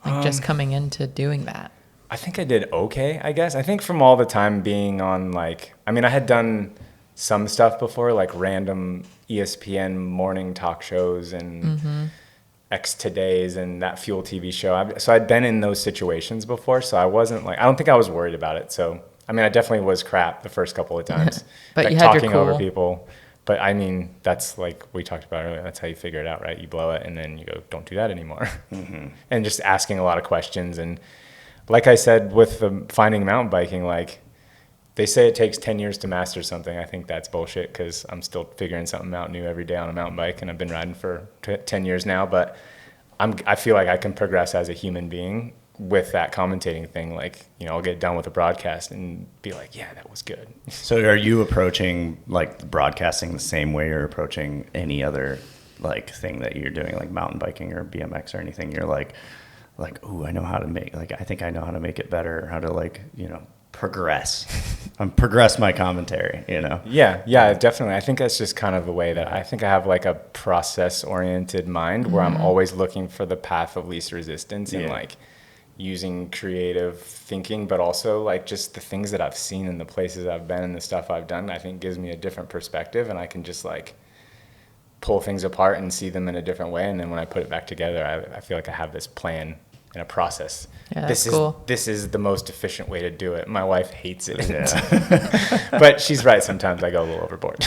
Like, just coming into doing that. I think I did okay, I guess. I think from all the time being on, like, I mean, I had done some stuff before, like random ESPN morning talk shows and X Today's and that Fuel TV show. So I'd been in those situations before, so I wasn't like, I don't think I was worried about it. So, I mean, I definitely was crap the first couple of times. But like you had your talking cool. over people. But I mean, that's like we talked about earlier. That's how you figure it out, right? You blow it and then you go, don't do that anymore. And just asking a lot of questions. And like I said, with the finding mountain biking, like they say it takes 10 years to master something. I think that's bullshit because I'm still figuring something out new every day on a mountain bike, and I've been riding for 10 years now. But I feel like I can progress as a human being with that commentating thing. Like, you know, I'll get done with a broadcast and be like, yeah, that was good. So are you approaching like broadcasting the same way you're approaching any other like thing that you're doing, like mountain biking or BMX or anything? You're like, ooh, I know how to make, like, I think I know how to make it better, or how to, like, you know, progress my commentary, you know? Yeah, definitely. I think that's just kind of the way that I think I have like a process oriented mind where I'm always looking for the path of least resistance and like using creative thinking, but also like just the things that I've seen and the places I've been and the stuff I've done, I think gives me a different perspective, and I can just like pull things apart and see them in a different way. And then when I put it back together, I feel like I have this plan and a process. Yeah, that's cool. This is the most efficient way to do it. My wife hates it. But she's right. Sometimes I go a little overboard.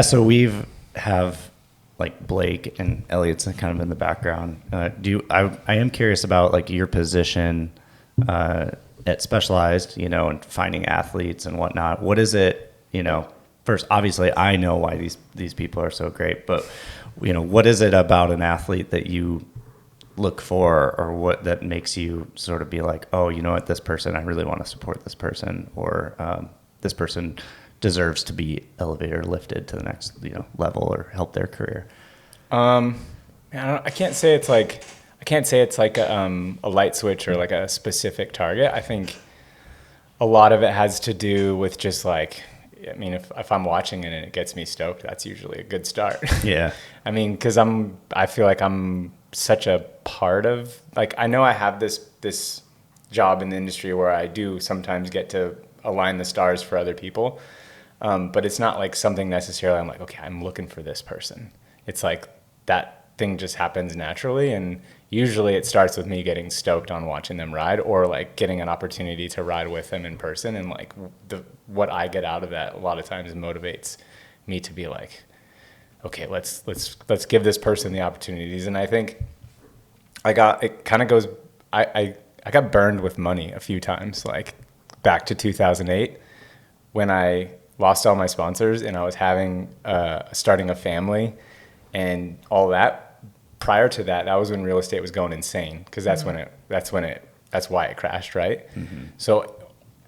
So we've have like Blake and Elliot's kind of in the background. I am curious about like your position at Specialized, you know, and finding athletes and whatnot. What is it, you know, first, obviously I know why these people are so great, but you know, what is it about an athlete that you look for, or what that makes you sort of be like, oh, you know what, this person, I really want to support this person, or this person deserves to be elevated or lifted to the next, you know, level or help their career? I can't say it's like a light switch or like a specific target. I think a lot of it has to do with just like, I mean, if I'm watching it and it gets me stoked, that's usually a good start. Yeah. I mean, because I feel like I'm such a part of, like, I know I have this job in the industry where I do sometimes get to align the stars for other people, but it's not like something necessarily I'm like, okay, I'm looking for this person. It's like that thing just happens naturally, and usually it starts with me getting stoked on watching them ride, or like getting an opportunity to ride with them in person, and like what I get out of that a lot of times motivates me to be like, okay, let's give this person the opportunities. And I think I got burned with money a few times, like back to 2008 when I lost all my sponsors and I was starting a family and all that. Prior to that, that was when real estate was going insane, because that's why it crashed, right? So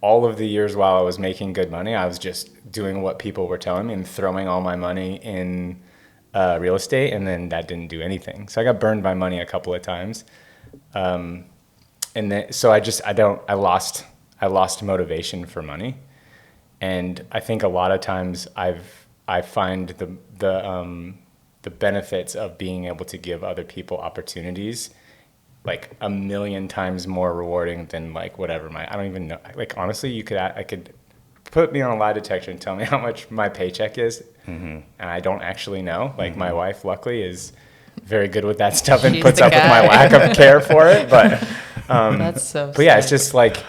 all of the years while I was making good money, I was just doing what people were telling me and throwing all my money in real estate, and then that didn't do anything. So I got burned by money a couple of times. And And then, so I lost motivation for money. And I think a lot of times I find the benefits of being able to give other people opportunities like a million times more rewarding than like whatever I don't even know. Like, honestly, I could put me on a lie detector and tell me how much my paycheck is. And I don't actually know. Like, my wife, luckily, is very good with that stuff and She's puts the up with guy. my lack of care for it. But, That's so but yeah, it's sick. just like,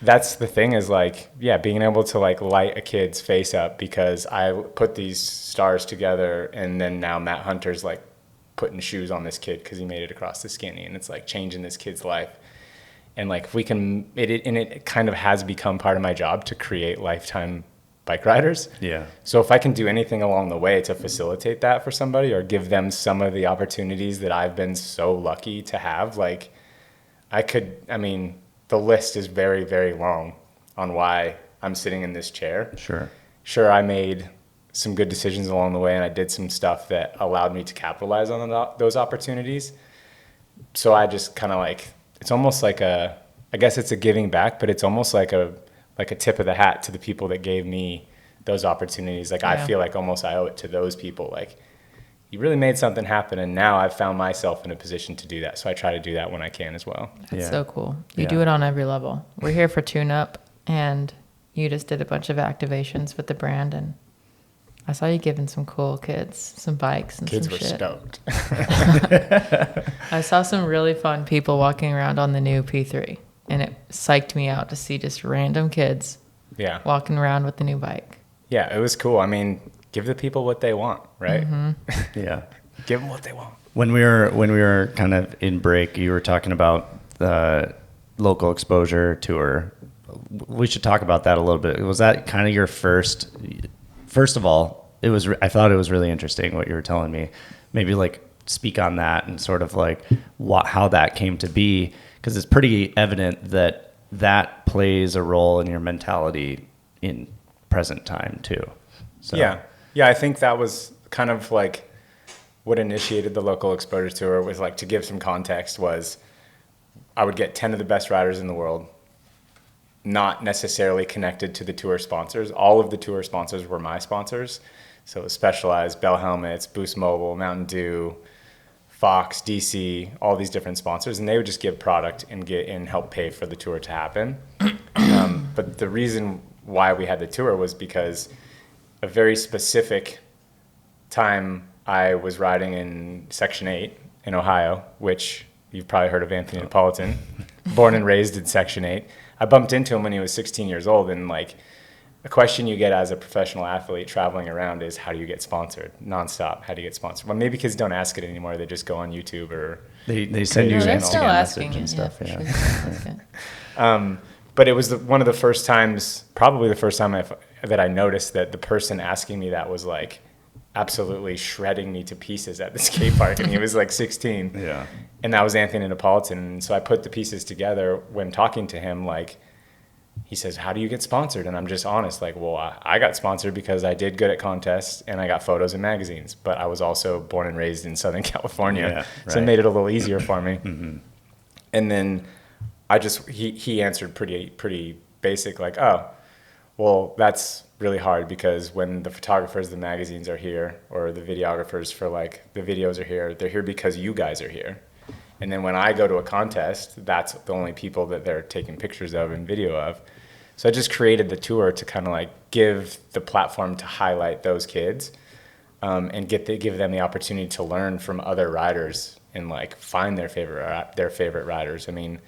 that's the thing is like, yeah, being able to like light a kid's face up because I put these stars together, and then now Matt Hunter's like putting shoes on this kid because he made it across the skinny, and it's like changing this kid's life. And like, if we can, it kind of has become part of my job to create lifetime bike riders. Yeah. So if I can do anything along the way to facilitate that for somebody or give them some of the opportunities that I've been so lucky to have, like the list is very, very long on why I'm sitting in this chair. Sure, I made some good decisions along the way, and I did some stuff that allowed me to capitalize on those opportunities. So I just kind of like, it's almost like I guess it's a giving back, but it's almost like a tip of the hat to the people that gave me those opportunities. Like, I feel like almost I owe it to those people. Like, you really made something happen, and now I've found myself in a position to do that. So I try to do that when I can as well. That's so cool. You do it on every level. We're here for Tune Up, and you just did a bunch of activations with the brand, and I saw you giving some cool kids some bikes and Kids some were shit. stoked. I saw some really fun people walking around on the new P3, and it psyched me out to see just random kids walking around with the new bike. Yeah, it was cool. I mean, give the people what they want, right? Yeah. Give them what they want. When we were kind of in break, you were talking about the local exposure tour. We should talk about that a little bit. Was that kind of your first of all, I thought it was really interesting what you were telling me. Maybe like speak on that and sort of like how that came to be, because it's pretty evident that plays a role in your mentality in present time too. So. Yeah, I think that was kind of like what initiated the local exposure tour. Was like, to give some context, was I would get 10 of the best riders in the world, not necessarily connected to the tour sponsors. All of the tour sponsors were my sponsors. So it was Specialized, Bell Helmets, Boost Mobile, Mountain Dew, Fox, DC, all these different sponsors. And they would just give product and help pay for the tour to happen. But the reason why we had the tour was because a very specific time I was riding in Section 8 in Ohio, which you've probably heard of Anthony Napolitan, born and raised in Section 8. I bumped into him when he was 16 years old, and like, a question you get as a professional athlete traveling around is, how do you get sponsored nonstop? How do you get sponsored? Well, maybe kids don't ask it anymore. They just go on YouTube or they send you they're an still Instagram asking message and it, stuff. for sure. But it was one of the first times, probably the first time that I noticed that the person asking me that was like absolutely shredding me to pieces at the skate park, and he was like 16. Yeah. And that was Anthony Napolitan. And so I put the pieces together when talking to him. Like, he says, how do you get sponsored? And I'm just honest, like, well, I got sponsored because I did good at contests and I got photos in magazines, but I was also born and raised in Southern California. So it made it a little easier for me. And then he answered pretty basic, like, oh, well, that's really hard because when the photographers, the magazines are here, or the videographers for like the videos are here, they're here because you guys are here. And then when I go to a contest, that's the only people that they're taking pictures of and video of. So I just created the tour to kind of like give the platform to highlight those kids, and give them the opportunity to learn from other riders and like find their favorite riders. I mean,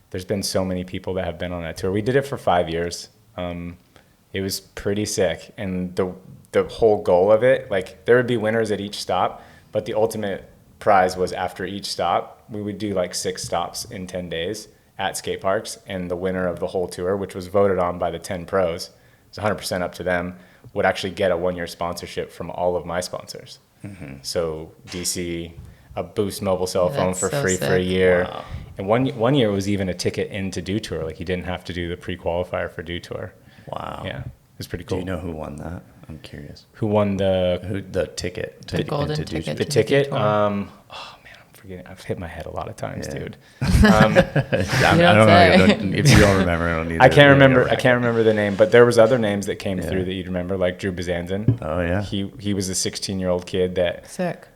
there's been so many people that have been on that tour. We did it for 5 years. It was pretty sick. And the whole goal of it, like, there would be winners at each stop, but the ultimate prize was after each stop, we would do like 6 stops in 10 days at skate parks. And the winner of the whole tour, which was voted on by the 10 pros, it's 100% up to them, would actually get a 1-year sponsorship from all of my sponsors. So DC, a Boost mobile cell phone That's for so free sick. for a year. Wow. And one year was even a ticket into Dew Tour. Like, you didn't have to do the pre-qualifier for Dew Tour. Wow. Yeah, it was pretty Do cool. you know who won that? I'm curious. Who won the The ticket. The golden into Dew ticket. the Tour? ticket? Tour. Man, I'm forgetting. I've hit my head a lot of times, Yeah. dude. I don't know. If you don't remember, I don't need I can't remember the name, but there was other names that came through that you'd remember, like Drew Bazanzin. Oh, yeah. He was a 16-year-old kid that Sick.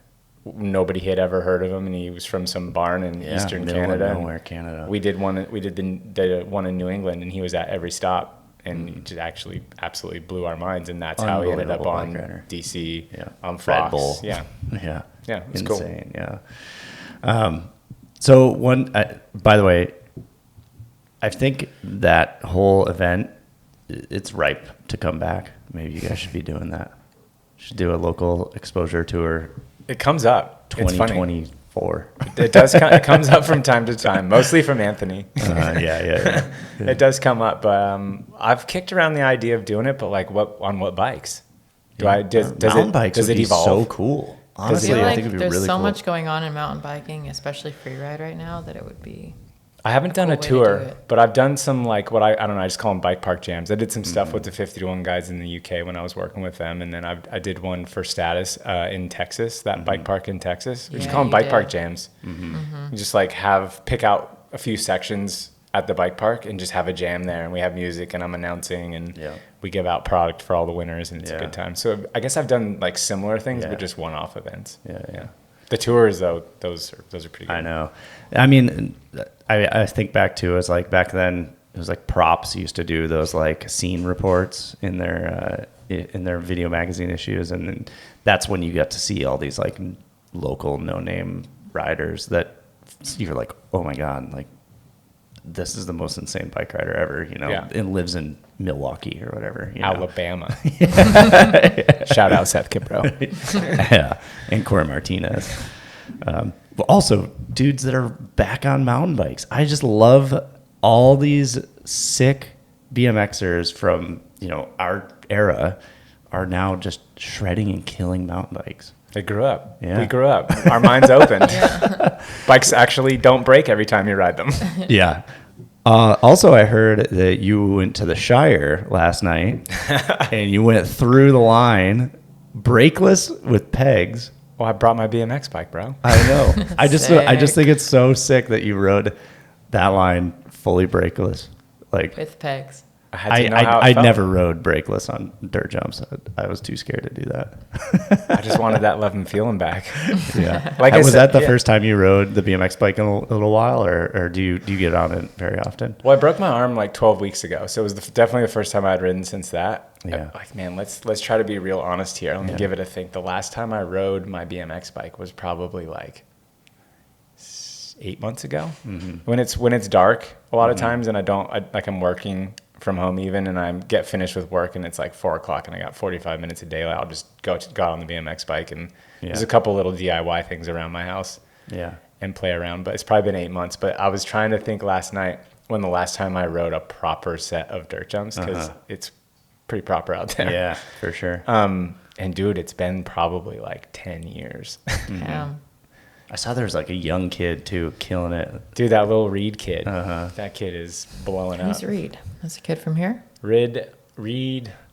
nobody had ever heard of him, and he was from some barn in Eastern Canada. Nowhere, Canada. We did the one in New England, and he was at every stop. And he just actually absolutely blew our minds, and that's how he ended up on DC, on Fox. Red Bull. Yeah, yeah, it's insane. Cool. Yeah. So by the way, I think that whole event, it's ripe to come back. Maybe you guys should be doing that. Should do a local exposure tour. It comes up. 2024. It does. It comes up from time to time, mostly from Anthony. Yeah. It does come up, but I've kicked around the idea of doing it, but like on what bikes? Mountain bikes does would it be evolve? so cool. Honestly, I I feel think it'd be there's really so cool. much going on in mountain biking, especially freeride right now, that it would be. I haven't done a cool way to tour, do it. but I've done some like what I don't know. I just call them bike park jams. I did some stuff with the 50-1 guys in the UK when I was working with them, and then I did one for Status in Texas, that bike park in Texas. We just Yeah, call them you bike did. park jams. You just like pick out a few sections at the bike park and just have a jam there, and we have music and I'm announcing, and we give out product for all the winners, and it's a good time. So I guess I've done like similar things, but just one-off events. Yeah. The tours though, those are pretty good. I know. I mean, I think back to, it was like back then, it was like Props used to do those like scene reports in their video magazine issues, and then that's when you got to see all these like local no-name riders that you're like, oh my god, like this is the most insane bike rider ever, and lives in Milwaukee or whatever, Alabama. Shout out Seth Kimbrough. Yeah, and Corey Martinez. But also dudes that are back on mountain bikes. I just love all these sick BMXers from our era are now just shredding and killing mountain bikes. They grew up. Yeah. We grew up. Our minds opened. Bikes actually don't break every time you ride them. Yeah. Also, I heard that you went to the Shire last night and you went through the line brakeless with pegs. Well, I brought my BMX bike, bro. I know. I just Sick. think it's so sick that you rode that line fully brakeless. Like With pegs. I had to know how it I felt. never rode brakeless on dirt jumps. I was too scared to do that. I just wanted that love and feeling back. Yeah. Like I Was said, that the yeah. first time you rode the BMX bike in a little while, or do you get on it very often? Well, I broke my arm like 12 weeks ago, so it was definitely the first time I had ridden since that. Yeah. Like, man, let's try to be real honest here. Let me give it a think. The last time I rode my BMX bike was probably like 8 months ago. When it's dark a lot of times, and I'm working from home even, and I get finished with work and it's like 4:00 and I got 45 minutes of daylight, I'll just go out on the BMX bike, and there's a couple little DIY things around my house and play around, but it's probably been 8 months. But I was trying to think last night when the last time I rode a proper set of dirt jumps, because it's pretty proper out there. Yeah, for sure. And dude, it's been probably like 10 years. Yeah. I saw there was like a young kid too killing it. Dude, that little Reed kid, that kid is blowing up. Who's Reed? That's a kid from here? Reed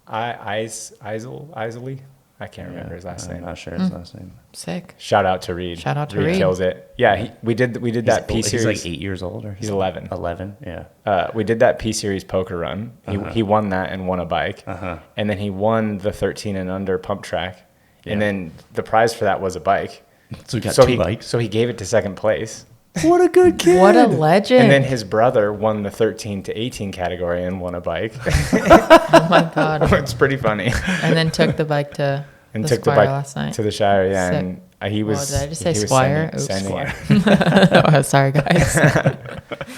Isley? I can't remember his last I'm name. not sure his last name. Sick. Shout out to Reed. Shout out to Reed. Kills it. Yeah, we did that P He's series. like 8 years old, or He's 11. 11, yeah. We did that P series poker run. He won that and won a bike. And then he won the 13 and under pump track. And then the prize for that was a bike. So he got two bikes. So he gave it to second place. What a good kid! What a legend. And then his brother won the 13 to 18 category and won a bike. Oh my God. It's pretty funny. And then took the bike to And the took the Squire bike last night. to the Shire, yeah. Sick. And he was. Did I just say he was Squire? sending Oops. it. Oh, sorry, guys.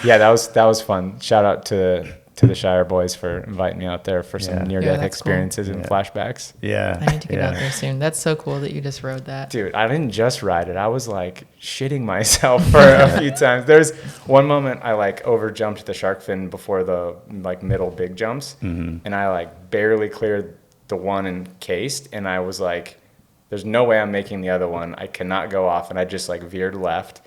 Yeah, that was fun. Shout out to the Shire boys for inviting me out there for some near-death that's experiences and flashbacks. Yeah. I need to get out there soon. That's so cool that you just rode that. Dude, I didn't just ride it. I was like shitting myself for a few times. There's one moment I like over jumped the shark fin before the like middle big jumps, and I like barely cleared the one encased, and I was like, there's no way I'm making the other one. I cannot go off, and I just like veered left,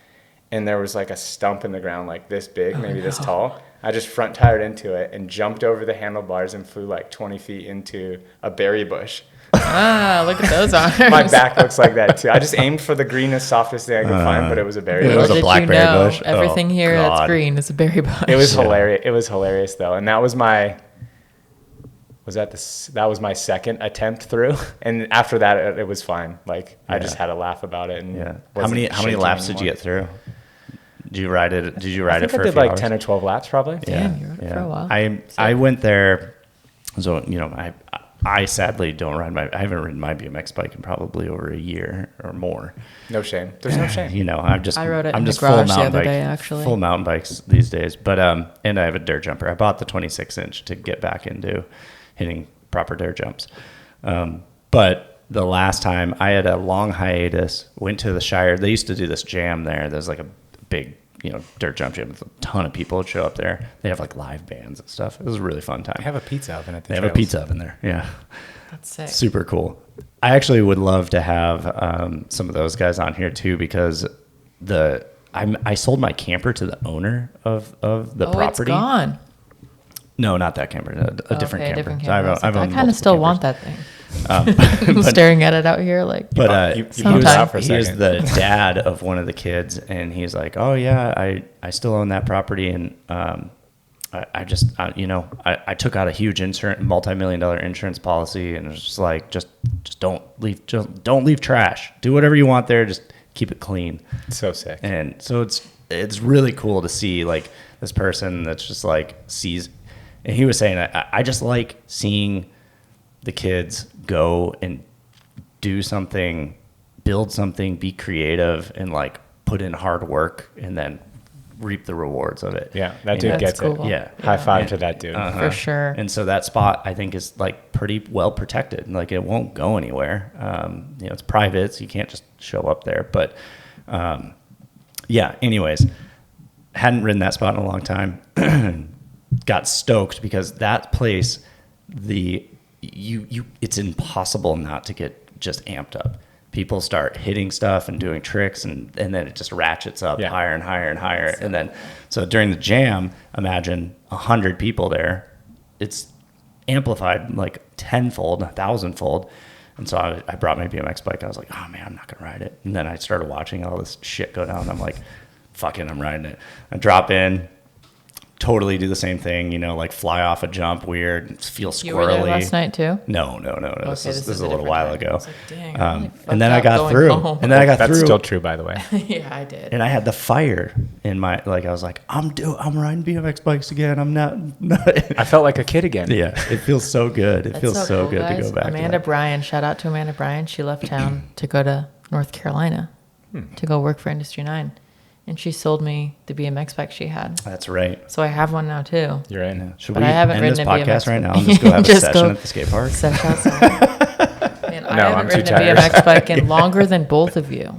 and there was like a stump in the ground like this big, maybe this tall. I just front tired into it and jumped over the handlebars and flew like 20 feet into a berry bush. Ah, look at those arms. My back looks like that too. I just aimed for the greenest, softest thing I could find, but it was a berry It bush. was a Did blackberry you know bush? Everything Oh, here that's God. green is a berry bush. It was hilarious. It was hilarious though, and that was my second attempt through, and after that it was fine. Like I just had a laugh about it. And Yeah. How many laps did you get through? Did you ride it? Did you ride it for I a did few like hours? 10 or 12 laps probably. Damn, you rode it for a while. I went there, so I sadly don't ride I haven't ridden my BMX bike in probably over a year or more. No shame. There's no shame. I rode it I'm in the just full garage the mountain other bike, day, actually. full mountain bikes these days. But and I have a dirt jumper. I bought the 26-inch to get back into hitting proper dirt jumps. But the last time I had a long hiatus, went to the Shire. They used to do this jam there. There's like a big dirt jump jam with a ton of people would show up there. They have like live bands and stuff. It was a really fun time. They have a pizza oven at the They have a pizza oven there. Yeah. That's sick. Super cool. I actually would love to have some of those guys on here too, because I sold my camper to the owner of the property. It's gone. No, not that camper. A different camper. Different So camper. I've I owned kind of multiple still campers. want that thing. I'm staring at it out here like. But you he blew was it out for a he was second. the dad of one of the kids, and he's like, "Oh yeah, I still own that property, and I took out a huge multi-million-dollar insurance policy, and it was just like, just don't leave trash. Do whatever you want there, just keep it clean." So sick. And so it's really cool to see like this person that's just like sees, and he was saying, I just like seeing the kids go and do something, build something, be creative, and like put in hard work, and then reap the rewards of it. Yeah, that You dude know? gets That's cool. it. Yeah. High five Yeah. to that dude. For sure. And so that spot, I think, is like pretty well protected. Like it won't go anywhere. It's private, so you can't just show up there. But yeah. Anyways, hadn't ridden that spot in a long time. Got stoked because that place, it's impossible not to get just amped up. People start hitting stuff and doing tricks, and then it just ratchets up higher and higher and higher. And then, so during the jam, imagine 100 people there. It's amplified like tenfold, 1,000-fold. And so I brought my BMX bike. I was like, oh man, I'm not gonna ride it. And then I started watching all this shit go down. I'm like, fuck it, I'm riding it. I drop in, totally do the same thing, like fly off a jump weird, feel squirrely. You were there last night too? No. This is a little while ago. I was like, dang, I really and then I fucked got up through. going home. And then I got That's through. still true, by the way. Yeah, I did. And I had the fire in my, like, I was like, I'm riding BMX bikes again. I'm not. I felt like a kid again. Yeah, it feels so good. It That's feels so cool, good to guys. go back. Amanda to that. Bryan, shout out to Amanda Bryan. She left town to go to North Carolina to go work for Industry 9. And she sold me the BMX bike she had. That's right. So I have one now too. You're in. Should But we I haven't end this ridden a podcast BMX right now bike. and just go have a Just session go- at the skate park? Such outside. Man, I No, haven't I'm too ridden a tired. BMX bike in longer than both of you.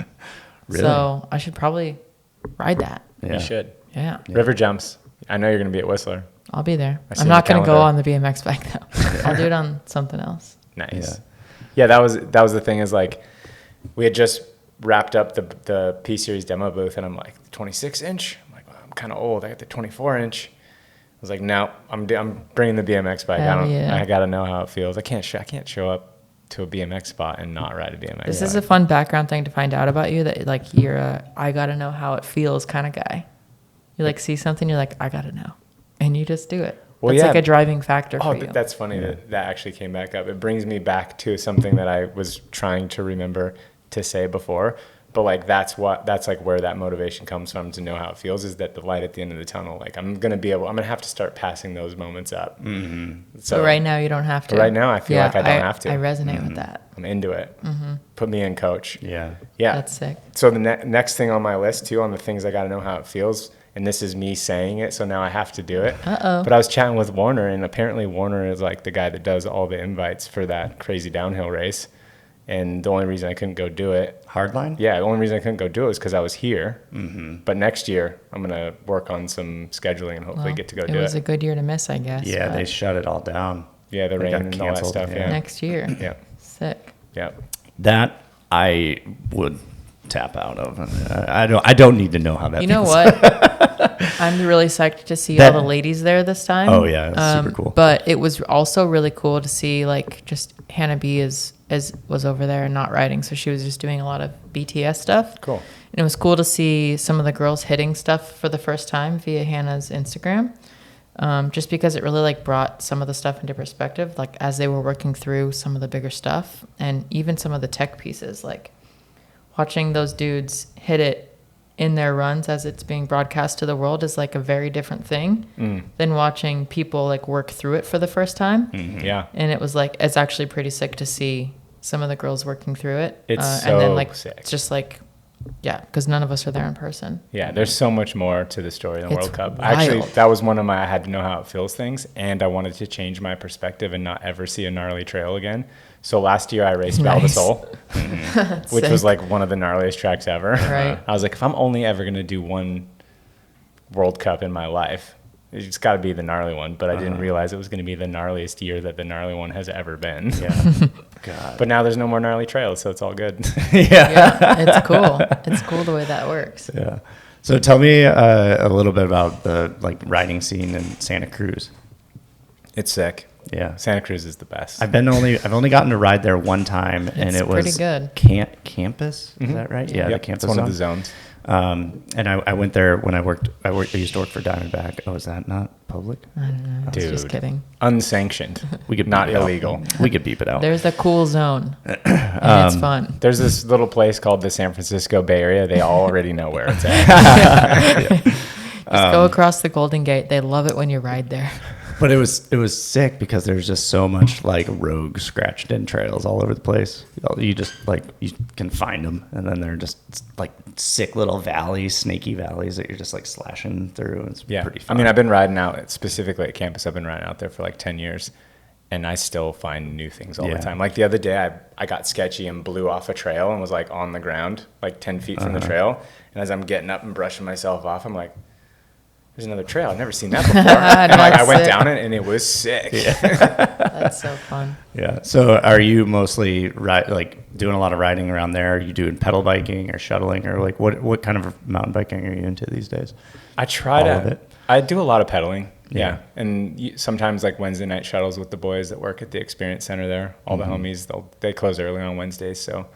Really? So I should probably ride that. Yeah. You should. Yeah, River jumps. I know you're going to be at Whistler. I'll be there. I see I'm the not going to go calendar. on the BMX bike though. I'll do it on something else. Nice. Yeah, that was the thing is like we had just wrapped up the P Series demo booth, and I'm like, 26-inch? I'm like, well, I'm kind of old. I got the 24-inch. I was like, no, I'm bringing the BMX bike. Hell yeah. I got to know how it feels. I can't show up to a BMX spot and not ride a BMX This bike. is a fun background thing to find out about you, that like you're a I gotta know how it feels kind of guy. You like see something, you're like, I gotta know, and you just do it. Well, It's yeah. like a driving factor Oh, for you. that's funny that actually came back up. It brings me back to something that I was trying to remember to say before. But like that's like where that motivation comes from, to know how it feels, is that the light at the end of the tunnel. Like I'm gonna have to start passing those moments up. Mm-hmm. So right now you don't have to. Right now I feel like I don't have to. I resonate with that. I'm into it. Put me in, coach. Yeah. Yeah. That's sick. So the next thing on my list too, on the things I got to know how it feels, and this is me saying it, so now I have to do it. Uh-oh. But I was chatting with Warner, and apparently Warner is like the guy that does all the invites for that crazy downhill race. And the only reason I couldn't go do it, Hardline? yeah, the only reason I couldn't go do it was because I was here. Mm-hmm. But next year, I'm gonna work on some scheduling and hopefully Well, get to go it do was it. a good year to miss, I guess. Yeah, but they shut it all down. Yeah, the They rain got and all that canceled, stuff. yeah. Yeah. next year. Yeah. Sick. Yeah. That I would tap out of. I don't need to know how that You know feels. what? I'm really psyched to see That- all the ladies there this time. Oh, yeah, it was super cool. But it was also really cool to see like just Hannah B is was over there and not riding, so she was just doing a lot of BTS stuff. Cool. And it was cool to see some of the girls hitting stuff for the first time via Hannah's Instagram. Just because it really like brought some of the stuff into perspective, like as they were working through some of the bigger stuff and even some of the tech pieces, like watching those dudes hit it in their runs as it's being broadcast to the world is like a very different thing than watching people like work through it for the first time. Yeah. And it was like, it's actually pretty sick to see some of the girls working through it. It's and then so like, sick. it's just like, yeah, because none of us are there in person. Yeah, there's so much more to the story than It's World Cup. wild. Actually, that was one of my, I had to know how it feels things, and I wanted to change my perspective and not ever see a gnarly trail again. So last year I raced Val Nice. Sol, which was Sick. like one of the gnarliest tracks ever. Right. I was like, if I'm only ever going to do one World Cup in my life, it's got to be the gnarly one. But I didn't realize it was going to be the gnarliest year that the gnarly one has ever been. Yeah. God. But now there's no more gnarly trails, so it's all good. Yeah, it's cool. It's cool the way that works. Yeah. So tell me a little bit about the like riding scene in Santa Cruz. It's sick. Yeah. Santa Cruz is the best. I've only gotten to ride there one time, and It's it was pretty good. Campus. Is that right? Yeah, Yep, the campus it's one of zone. the zones. And I went there when I used to work for Diamondback. Oh, is that not public? I don't know. I was just Dude. kidding. Unsanctioned. We could Not beep it out. illegal. We could beep it out. There's a cool zone. And it's fun. There's this little place called the San Francisco Bay Area. They all already know where it's at. Just go across the Golden Gate. They love it when you ride there. But it was sick because there's just so much like rogue scratched in trails all over the place. You just like you can find them, and then they're just like sick little valleys, snaky valleys that you're just like slashing through. It's Yeah. pretty I fun. mean, I've been riding out specifically at campus. I've been riding out there for like 10 years, and I still find new things all Yeah. the time. Like the other day, I got sketchy and blew off a trail and was like on the ground, like 10 feet from the trail. And as I'm getting up and brushing myself off, I'm like, there's another trail. I've never seen that before. And like, I went That's down it, and it was sick. That's so fun. Yeah. So are you mostly like doing a lot of riding around there? Are you doing pedal biking or shuttling, or like what kind of mountain biking are you into these days? I try All of to. it? I do a lot of pedaling. Yeah. Yeah. And sometimes like Wednesday night shuttles with the boys that work at the experience center there. All the homies, they close early on Wednesdays, so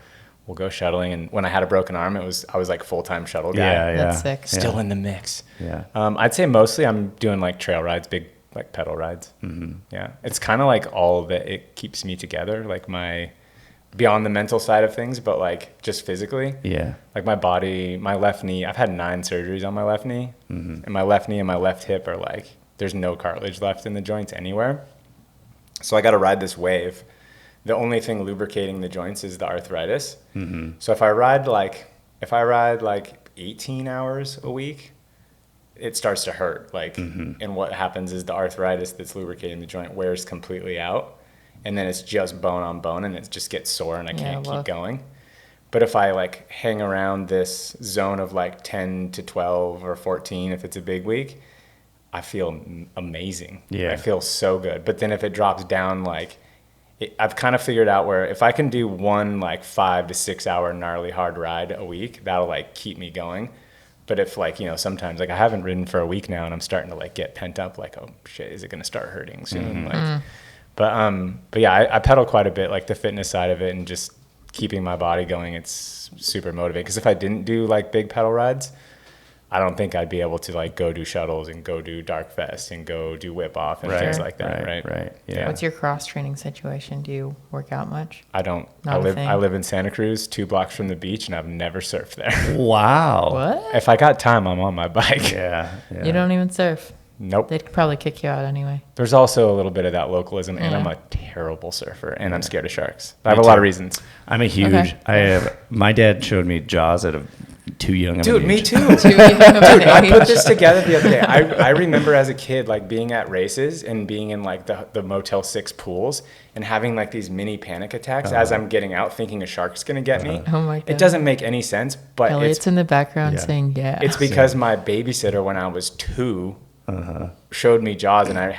we'll go shuttling. And when I had a broken arm, I was like full-time shuttle guy. Yeah. That's sick. Still in the mix. Yeah. I'd say mostly I'm doing like trail rides, big like pedal rides. Yeah. It's kind of like all of it. It keeps me together, like my beyond the mental side of things, but like just physically. Yeah. Like my body, my left knee, I've had 9 surgeries on my left knee. And my left knee and my left hip are like, there's no cartilage left in the joints anywhere. So I got to ride this wave. The only thing lubricating the joints is the arthritis. So if I ride like 18 hours a week, it starts to hurt. Like, and what happens is the arthritis that's lubricating the joint wears completely out, and then it's just bone on bone, and it just gets sore, and I can't keep going. But if I like hang around this zone of like 10 to 12 or 14, if it's a big week, I feel amazing. Yeah. I feel so good. But then if it drops down, like I've kind of figured out where if I can do one like 5 to 6 hour gnarly hard ride a week, that'll like keep me going. But if like, sometimes like I haven't ridden for a week now and I'm starting to like get pent up, like, oh shit, is it going to start hurting soon? But yeah, I pedal quite a bit, like the fitness side of it and just keeping my body going. It's super motivating. Because if I didn't do like big pedal rides, I don't think I'd be able to like go do shuttles and go do Dark Fest and go do whip off and things like that. Right. Yeah. What's your cross training situation? Do you work out much? I don't. Not a thing. I live in Santa Cruz, 2 blocks from the beach, and I've never surfed there. Wow. What? If I got time, I'm on my bike. Yeah. You don't even surf. Nope. They'd probably kick you out anyway. There's also a little bit of that localism, and Yeah. I'm a terrible surfer, and I'm scared of sharks. I have a lot of reasons. I'm a huge. Okay. My dad showed me Jaws at a too young of Dude, an me age. too. Dude, I put this together the other day. I remember as a kid, like being at races and being in like the Motel 6 pools and having like these mini panic attacks as I'm getting out, thinking a shark's gonna get me. Oh my God. It doesn't make any sense, but Elliot's in the background Yeah. saying yeah. it's because my babysitter when I was 2 showed me Jaws, and I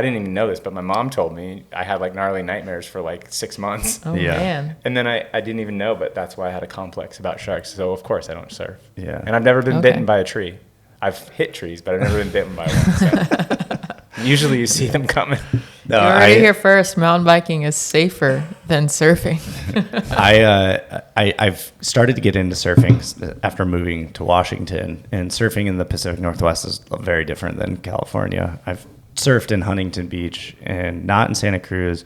didn't even know this, but my mom told me I had like gnarly nightmares for like 6 months. Oh Yeah. man. And then I didn't even know, but that's why I had a complex about sharks. So of course I don't surf. Yeah. And I've never been Okay. bitten by a tree. I've hit trees, but I've never been bitten by one. So. Usually you see them coming. No, you heard it here first. Mountain biking is safer than surfing. I've started to get into surfing after moving to Washington, and surfing in the Pacific Northwest is very different than California. I've surfed in Huntington Beach and not in Santa Cruz,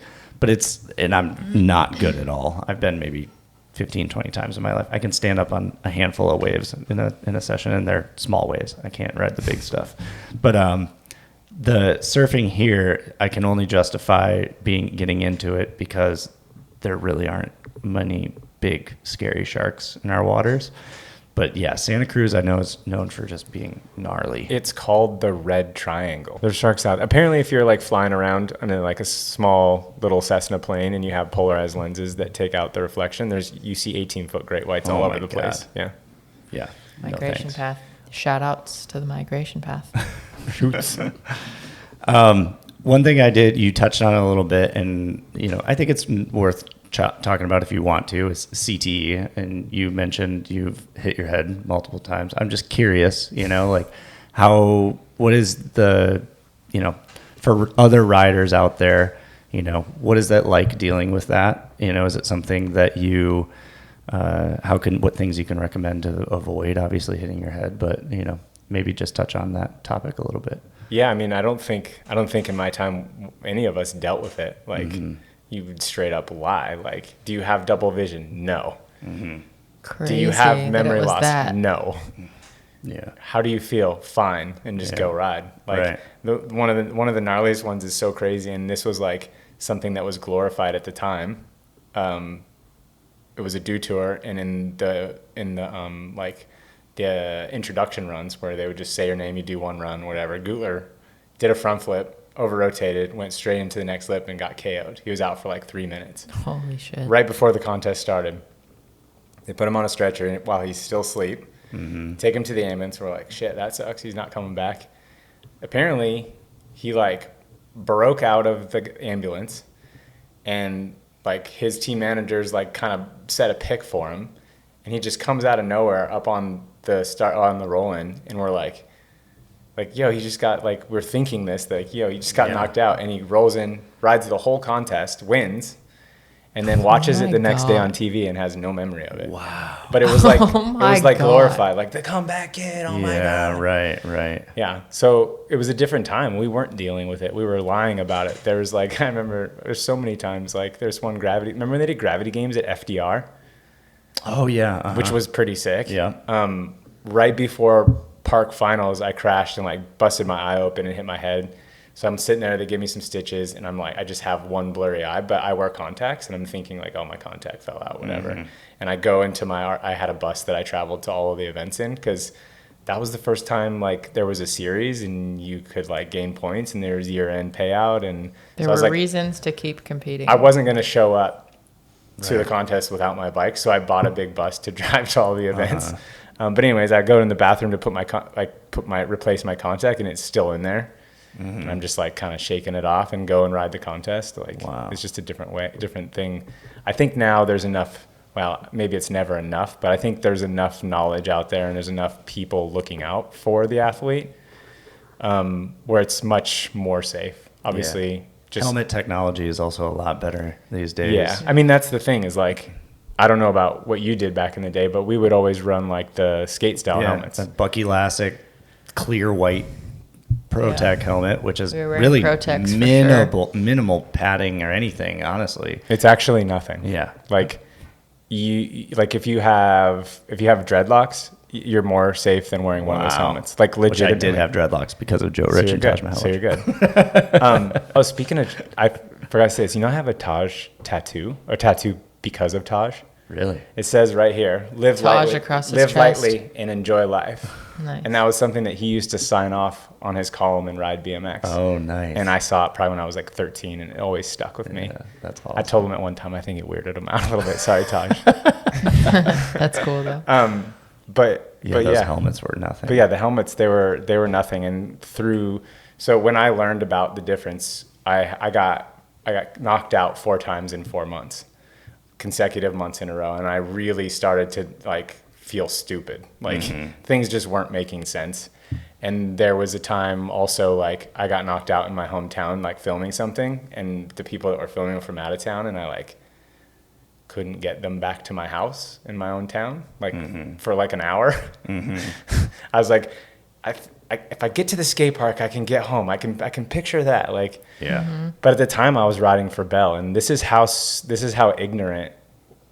and I'm not good at all. I've been maybe 15, 20 times in my life. I can stand up on a handful of waves in a session, and they're small waves. I can't ride the big stuff. But the surfing here, I can only justify getting into it because there really aren't many big, scary sharks in our waters. But yeah, Santa Cruz, I know, is known for just being gnarly. It's called the Red Triangle. There's sharks out. Apparently, if you're like flying around on a small little Cessna plane and you have polarized lenses that take out the reflection, you see 18-foot great whites all over the place. Yeah. Yeah. Migration path. Shout outs to the migration path. Shoots. One thing you touched on it a little bit, and I think it's worth talking about if you want to, is CTE. And you mentioned you've hit your head multiple times. I'm just curious, what is for other riders out there, what is that like dealing with that? Is it something that you, what things you can recommend to avoid obviously hitting your head, but, maybe just touch on that topic a little bit. Yeah. I mean, I don't think in my time any of us dealt with it. Like, you would straight up lie. Like, do you have double vision? No. Mm-hmm. Crazy. Do you have memory loss? That. No. Yeah. How do you feel? Fine, and just go ride. Like, right. One of the gnarliest ones is so crazy, and this was like something that was glorified at the time. It was a dew tour, and in the introduction runs where they would just say your name, you do one run, whatever. Gutler did a front flip, over-rotated, went straight into the next lip and got KO'd. He was out for like 3 minutes. Holy shit. Right before the contest started. They put him on a stretcher while he's still asleep. Mm-hmm. Take him to the ambulance. We're like, shit, that sucks. He's not coming back. Apparently, he broke out of the ambulance, and his team managers kind of set a pick for him, and he just comes out of nowhere up on the roll-in, and we're like, yo, he just got, we're thinking this, yo, he just got knocked out, and he rolls in, rides the whole contest, wins, and then watches it the next day on TV and has no memory of it. Wow. But it was glorified, the comeback kid, oh my God. Yeah, right. Yeah, so it was a different time. We weren't dealing with it. We were lying about it. There was I remember there's so many times, there's one gravity, remember when they did gravity games at FDR? Oh, yeah. Uh-huh. Which was pretty sick. Yeah. Right before park finals, I crashed and busted my eye open and hit my head. So I'm sitting there, they give me some stitches, and I'm I just have one blurry eye, but I wear contacts, and I'm thinking oh, my contact fell out, whatever. Mm-hmm. And I go into I had a bus that I traveled to all of the events in, because that was the first time there was a series and you could gain points, and there was year-end payout. And there were reasons to keep competing. I wasn't going to show up to the contest without my bike, so I bought a big bus to drive to all the events. Uh-huh. But anyways, I go in the bathroom to replace my contact, and it's still in there. Mm-hmm. And I'm just kind of shaking it off and go and ride the contest. Wow. It's just a different thing. I think now there's enough, well, maybe it's never enough, but I think there's enough knowledge out there, and there's enough people looking out for the athlete, where it's much more safe. Obviously, helmet technology is also a lot better these days. Yeah. I mean, that's the thing is I don't know about what you did back in the day, but we would always run the skate style helmets. It's a Bucky Lassick clear white ProTech helmet, which is really minimal padding or anything, honestly. It's actually nothing. Yeah. If you have dreadlocks, you're more safe than wearing one of those helmets. Legitimately. Which I did have dreadlocks because of Joe Rich and Taj Mahal. So you're good. Speaking of, I forgot to say this. I have a Taj tattoo, or tattoo because of Taj. Really? It says right here, live lightly and enjoy life. Nice. And that was something that he used to sign off on his column and ride BMX. Oh, nice. And I saw it probably when I was 13, and it always stuck with me. That's awesome. I told him at one time, I think it weirded him out a little bit. Sorry, Taj. That's cool, though. But those helmets were nothing. But yeah, the helmets, they were nothing. And so when I learned about the difference, I got knocked out 4 times in 4 months, consecutive months in a row. And I really started to feel stupid. Things just weren't making sense. And there was a time also, like, I got knocked out in my hometown, like, filming something, and the people that were filming were from out of town, and I, like, couldn't get them back to my house in my own town, like, for, like, an hour. I was like, if I get to the skate park, I can get home. I can picture that, like. Yeah. But at the time, I was riding for Bell, and this is how ignorant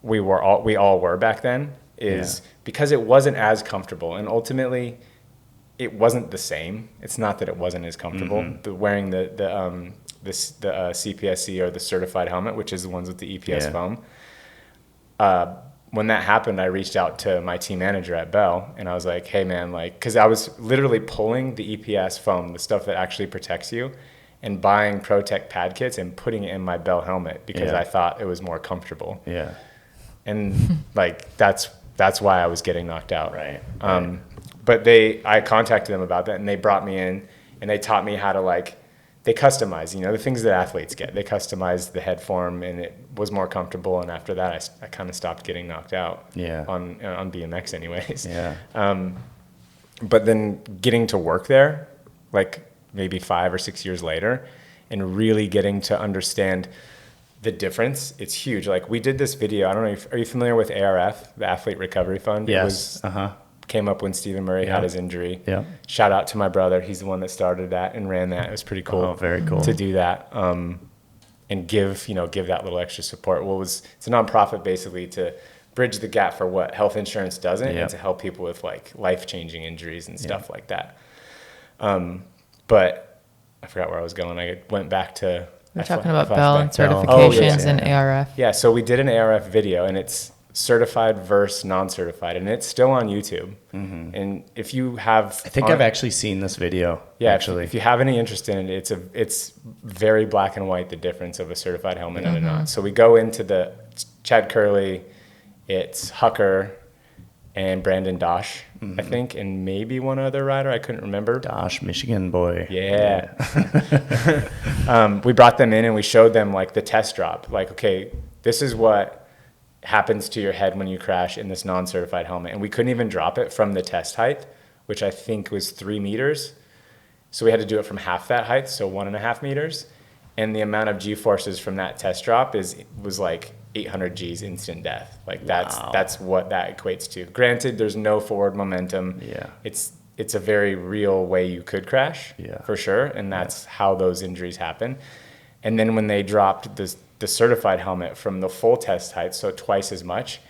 we all were back then, is because it wasn't as comfortable, and ultimately it wasn't the same. It's not that it wasn't as comfortable. Wearing the CPSC or the certified helmet, which is the ones with the EPS foam. When that happened, I reached out to my team manager at Bell, and I was like, hey man, like, cause I was literally pulling the EPS foam, the stuff that actually protects you, and buying ProTech pad kits and putting it in my Bell helmet because I thought it was more comfortable. Yeah. And like, that's why I was getting knocked out. Right. But I contacted them about that, and they brought me in and they taught me how to, like, they customize, you know, the things that athletes get. They customized the head form, and it was more comfortable. And after that, I kind of stopped getting knocked out on BMX anyways. Yeah. But then getting to work there, like maybe 5 or 6 years later, and really getting to understand the difference, it's huge. Like, we did this video. I don't know, are you familiar with ARF, the Athlete Recovery Fund? Yes. Came up when Stephen Murray had his injury. Yeah. Shout out to my brother. He's the one that started that and ran that. It was pretty cool. Oh, very cool. To do that and give that little extra support. It's a nonprofit basically to bridge the gap for what health insurance doesn't, and to help people with, like, life-changing injuries and stuff like that. But I forgot where I was going. I went back to... We're talking about Bell and certifications and ARF. Yeah, so we did an ARF video, and it's certified versus non-certified, and it's still on YouTube. And if you have, I think I've actually seen this video. Yeah, actually, if you have any interest in it, it's very black and white, the difference of a certified helmet and a non. So we go into the Chad Curley, it's Hucker and Brandon Dosh, I think, and maybe one other rider, I couldn't remember. Dosh, Michigan boy. Yeah. We brought them in and we showed them, like, the test drop. Like, okay, this is what happens to your head when you crash in this non-certified helmet. And we couldn't even drop it from the test height, which I think was 3 meters. So we had to do it from half that height, so 1.5 meters. And the amount of G-forces from that test drop was like 800 Gs instant death. Like, that's what that equates to. Granted, there's no forward momentum. Yeah. It's a very real way you could crash, for sure. And that's how those injuries happen. And then when they dropped the certified helmet from the full test height, so twice as much,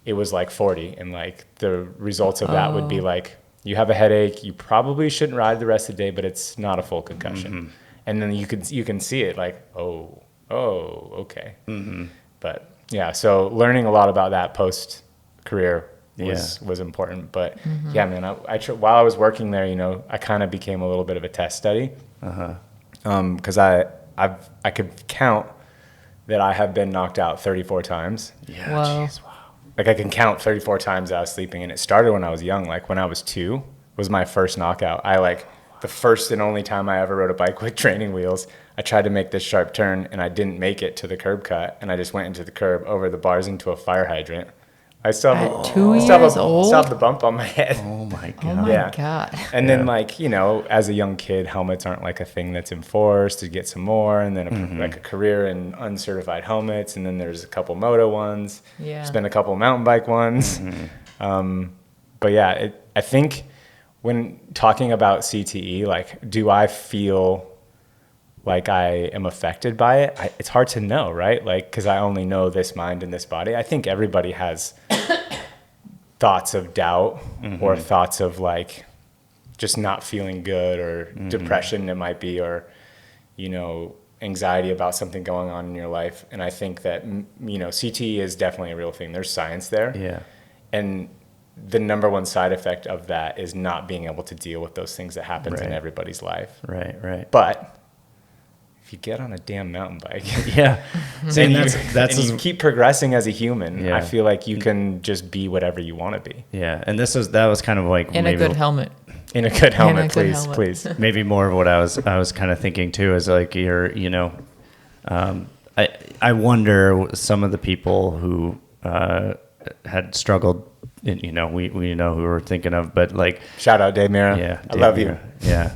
it was like 40. And, like, the results of that would be like, you have a headache, you probably shouldn't ride the rest of the day, but it's not a full concussion. And then you can see it, like, oh, okay. But yeah, so learning a lot about that post career was important. But yeah, man, while I was working there, you know, I kind of became a little bit of a test study, because I could count that I have been knocked out 34 times. Yeah. Wow. Geez, wow. Like, I can count 34 times that I was sleeping, and it started when I was young. Like, when I was 2 was my first knockout. The first and only time I ever rode a bike with training wheels, I tried to make this sharp turn, and I didn't make it to the curb cut, and I just went into the curb over the bars into a fire hydrant. I still have, still have the bump on my head. Oh my God. Oh my God. And then, like, you know, as a young kid, helmets aren't like a thing that's enforced to get some more. And then like a career in uncertified helmets. And then there's a couple moto ones. Yeah. There's been a couple mountain bike ones. But yeah, I think when talking about CTE, like, do I feel like I am affected by it? It's hard to know, right? Like, because I only know this mind and this body. I think everybody has thoughts of doubt or thoughts of, like, just not feeling good, or depression it might be, or, you know, anxiety about something going on in your life. And I think that, you know, CTE is definitely a real thing. There's science there. Yeah. And the number one side effect of that is not being able to deal with those things that happens in everybody's life. Right. But if you get on a damn mountain bike, and you keep progressing as a human, I feel like you can just be whatever you want to be. Yeah, and that was kind of like In a good helmet. In a good helmet, please. Maybe more of what I was kind of thinking too is, like, I wonder some of the people who had struggled you know, we know who we're thinking of, but like, Shout out Dave Mira. yeah, I love you. Yeah.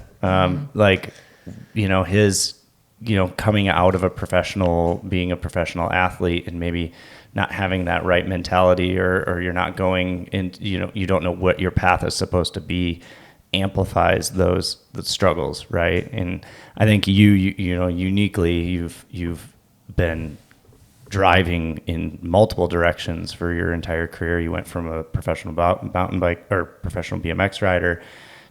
Like, you know, his, you know, coming out of being a professional athlete and maybe not having that right mentality, or you're not going in, you know, you don't know what your path is supposed to be, amplifies the struggles. Right. And I think you know, uniquely, you've been driving in multiple directions for your entire career. You went from a professional mountain bike or professional BMX rider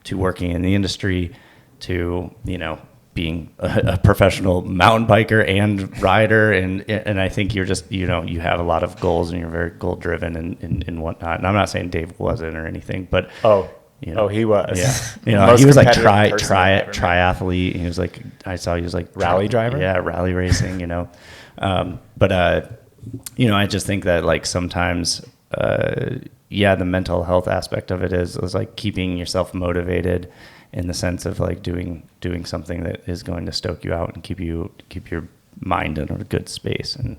to working in the industry to, you know, being a professional mountain biker and rider. And I think you're just, you know, you have a lot of goals and you're very goal driven and whatnot. And I'm not saying Dave wasn't or anything, but you know, he was. Yeah. You know, he was like triathlete. He was like, I saw he was like rally driver. Yeah. Rally racing, you know. But you know, I just think that like sometimes, the mental health aspect of it is like keeping yourself motivated in the sense of like doing something that is going to stoke you out and keep your mind in a good space. And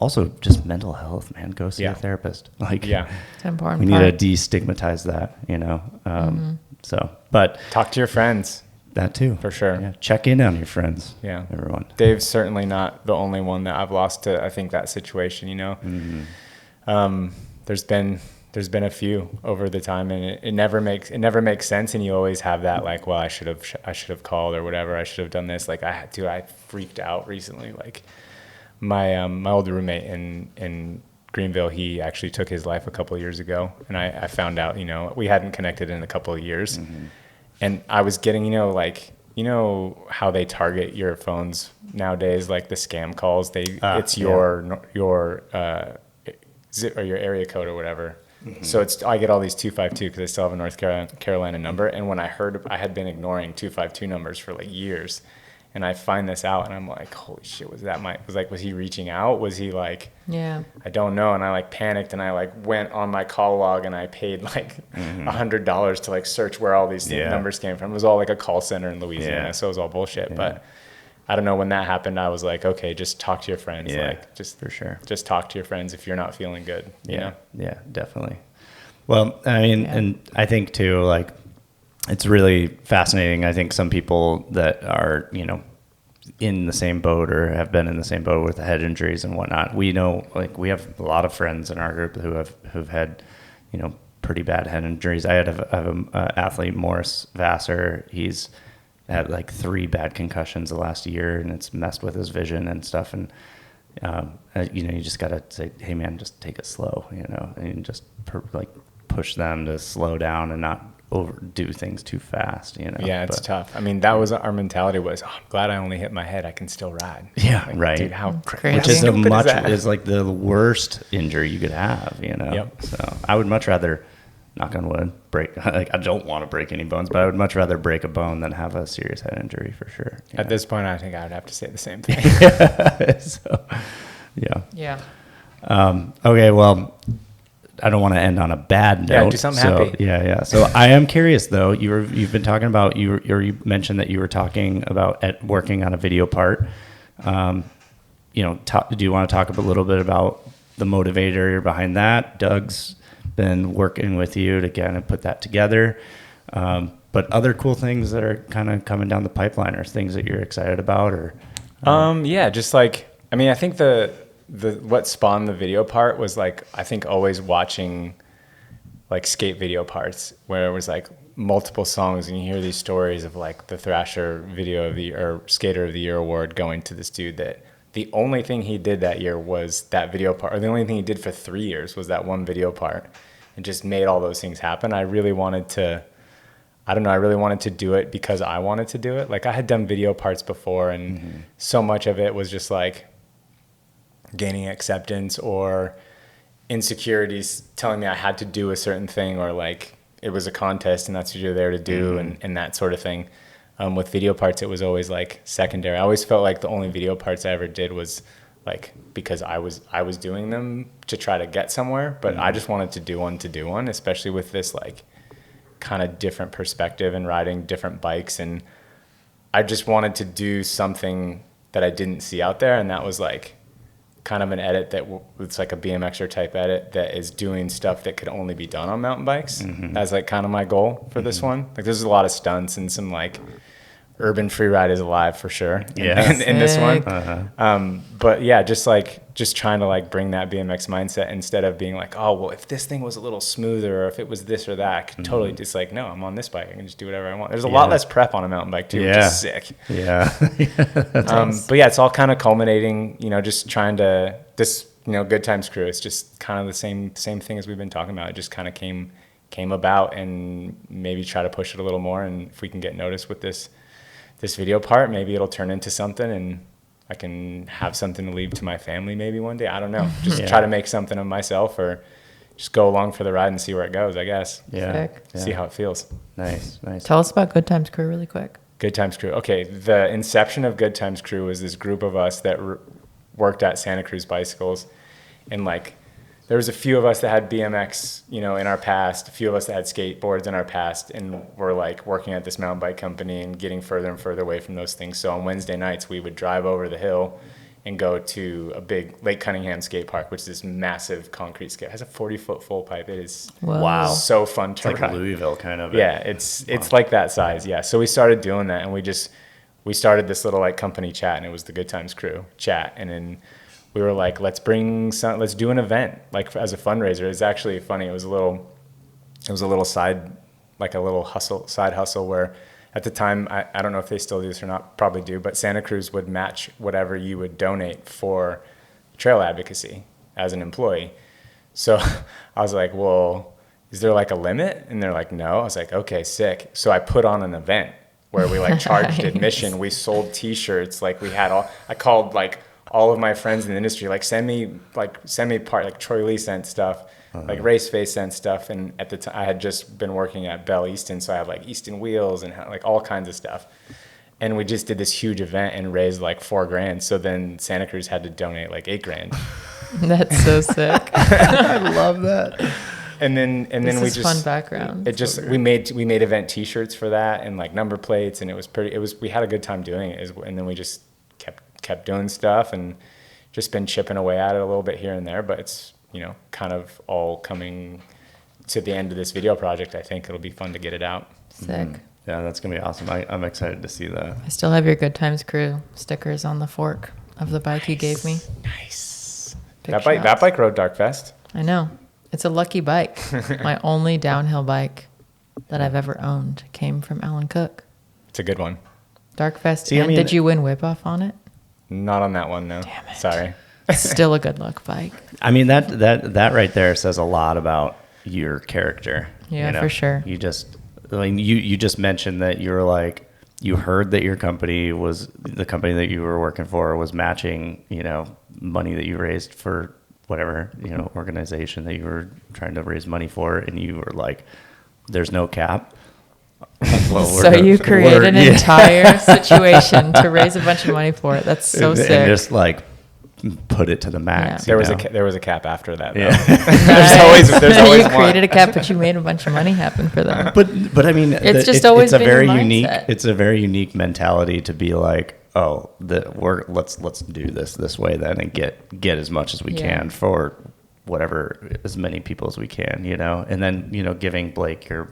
also just mental health, man, go see a therapist. Like, it's important. We need to destigmatize that, you know? So, but talk to your friends. That too. For sure. Yeah. Check in on your friends. Yeah. Everyone. Dave's certainly not the only one that I've lost to, I think, that situation, you know? Mm-hmm. There's been a few over the time, and it never makes sense. And you always have that, like, well, I should have called or whatever. I should have done this. Like I freaked out recently. Like my old roommate in Greenville, he actually took his life a couple of years ago. And I found out, you know, we hadn't connected in a couple of years. Mm-hmm. And I was getting, you know how they target your phones nowadays, like the scam calls. It's your zip or your area code or whatever. Mm-hmm. So I get all these 252 because I still have a North Carolina number. And when I had been ignoring 252 numbers for like years, and I find this out, and I'm like, holy shit, was he reaching out? Was he like, yeah, I don't know. And I like panicked, and I like went on my call log, and I paid like $100 to like search where all these numbers came from. It was all like a call center in Louisiana, so it was all bullshit. Yeah. But I don't know, when that happened, I was like, okay, just talk to your friends. Yeah, like, just for sure. Just talk to your friends if you're not feeling good. You know? Yeah, definitely. Well, I mean, and I think too, like, it's really fascinating. I think some people that are, you know, in the same boat or have been in the same boat with the head injuries and whatnot, we know, like, we have a lot of friends in our group who've had, you know, pretty bad head injuries. I have an athlete, Morris Vassar. He's had like 3 bad concussions the last year, and it's messed with his vision and stuff. And you know, you just gotta say, hey man, just take it slow, you know, and just push them to slow down and not overdo things too fast, you know. Yeah, it's tough. I mean, that was our mentality was, I'm glad I only hit my head. I can still ride. Yeah, like, right. Dude, how crazy. Which is like the worst injury you could have, you know. Yep. So I would much rather, knock on wood, break. Like, I don't want to break any bones, but I would much rather break a bone than have a serious head injury for sure. At this point, I think I would have to say the same thing. So, yeah. Yeah. Okay, well, I don't want to end on a bad note. Yeah, do something happy. Yeah. So I am curious though. You've been talking about you mentioned that you were talking about working on a video part. You know, do you want to talk a little bit about the motivator behind that? Doug's been working with you to kind of put that together. But other cool things that are kind of coming down the pipeline, or things that you're excited about, or yeah, just like, I mean, I think the what spawned the video part was like, I think always watching like skate video parts where it was like multiple songs, and you hear these stories of like the Thrasher video of the or Skater of the Year award going to this dude that the only thing he did that year was that video part, or the only thing he did for 3 years was that one video part, and just made all those things happen. I really wanted to do it because I wanted to do it. Like, I had done video parts before, and so much of it was just like gaining acceptance or insecurities telling me I had to do a certain thing, or like it was a contest and that's what you're there to do, and that sort of thing. With video parts, it was always like secondary. I always felt like the only video parts I ever did was like because I was doing them to try to get somewhere, but I just wanted to do one, especially with this like kind of different perspective and riding different bikes. And I just wanted to do something that I didn't see out there. And that was like kind of an edit it's like a BMXer type edit that is doing stuff that could only be done on mountain bikes. That's like kind of my goal for this one. Like there's a lot of stunts and some like urban freeride is alive for sure in this one. But yeah, just trying to like bring that BMX mindset instead of being like, oh, well, if this thing was a little smoother or if it was this or that, I could totally just like, no, I'm on this bike. I can just do whatever I want. There's a lot less prep on a mountain bike too, which is sick. Yeah. But yeah, it's all kind of culminating, just trying to Good Times Crew. It's just kind of the same thing as we've been talking about. It just kind of came about, and maybe try to push it a little more. And if we can get noticed with this video part, maybe it'll turn into something and I can have something to leave to my family maybe one day. I don't know. Just try to make something of myself, or just go along for the ride and see where it goes, I guess. Yeah. See how it feels. Nice. Tell us about Good Times Crew really quick. Good Times Crew. Okay. The inception of Good Times Crew was this group of us that worked at Santa Cruz Bicycles, and like there was a few of us that had BMX, in our past, a few of us that had skateboards in our past, and were like working at this mountain bike company and getting further and further away from those things. So on Wednesday nights, we would drive over the hill and go to a big Lake Cunningham skate park, which is this massive concrete skate. It has a 40-foot full pipe. It is so fun to ride. It's like Louisville kind of. Yeah, it's like that size. Yeah. So we started doing that, and we started this little like company chat, and it was the Good Times Crew chat. And then we were like, let's do an event like as a fundraiser. It's actually funny. It was a little side hustle where at the time, I don't know if they still do this or not, probably do, but Santa Cruz would match whatever you would donate for trail advocacy as an employee. So I was like, well, is there like a limit? And they're like, no. I was like, okay, sick. So I put on an event where we like charged admission. We sold t-shirts. Like I called like all of my friends in the industry, like send me part, like Troy Lee sent stuff, like Race Face sent stuff. And at the time I had just been working at Bell Easton. So I had like Easton Wheels and like all kinds of stuff. And we just did this huge event and raised like $4,000. So then Santa Cruz had to donate like $8,000. That's so sick. I love that. And then we just fun background. We made event t-shirts for that and like number plates, and we had a good time doing it. And then we just kept doing stuff and just been chipping away at it a little bit here and there, but it's kind of all coming to the end of this video project. I think it'll be fun to get it out. Sick. Yeah, that's gonna be awesome. I'm excited to see that. I still have your Good Times Crew stickers on the fork of the bike you gave me. Nice. That bike rode Darkfest. I know. It's a lucky bike. My only downhill bike that I've ever owned came from Allan Cooke. It's a good one. Darkfest. Did you win whip off on it? Not on that one, no. Damn it. Sorry. Still a good luck bike. I mean, that right there says a lot about your character. Yeah, for sure. You just mentioned that you were like, you heard that your company the company that you were working for was matching, money that you raised for whatever, organization that you were trying to raise money for. And you were like, there's no cap. Well, so you create an entire situation to raise a bunch of money for it. That's so sick. And just like put it to the max. Yeah. There was a cap after that. Yeah. there's always you created a cap, but you made a bunch of money happen for them. But I mean, it's a very unique. It's a very unique mentality to be like, oh, let's do this way then and get as much as we can for whatever, as many people as we can, and then giving Blake your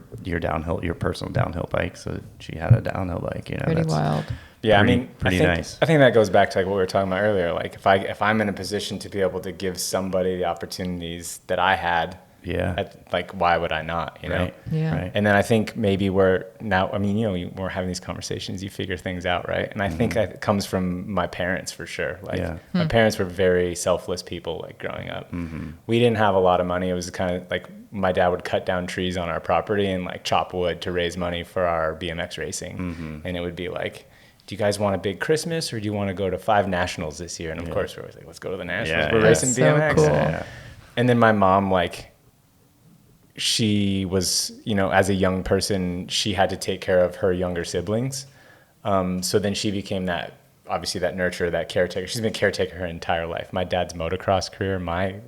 personal downhill bike, so she had a downhill bike. Pretty wild. Yeah, pretty nice. I think that goes back to like what we were talking about earlier. Like if I'm in a position to be able to give somebody the opportunities that I had, why would I not? Right. Yeah. Right. And then I think maybe we're having these conversations, you figure things out, right? And I think that comes from my parents for sure. Like my parents were very selfless people, like growing up. Mm-hmm. We didn't have a lot of money. It was kind of like my dad would cut down trees on our property and like chop wood to raise money for our BMX racing. Mm-hmm. And it would be like, do you guys want a big Christmas or do you want to go to 5 nationals this year? And of course we're always like, let's go to the nationals. We're racing BMX. Cool. Yeah. And then my mom, like, she was, as a young person, she had to take care of her younger siblings. So then she became that nurturer, that caretaker. She's been a caretaker her entire life. My dad's motocross career, my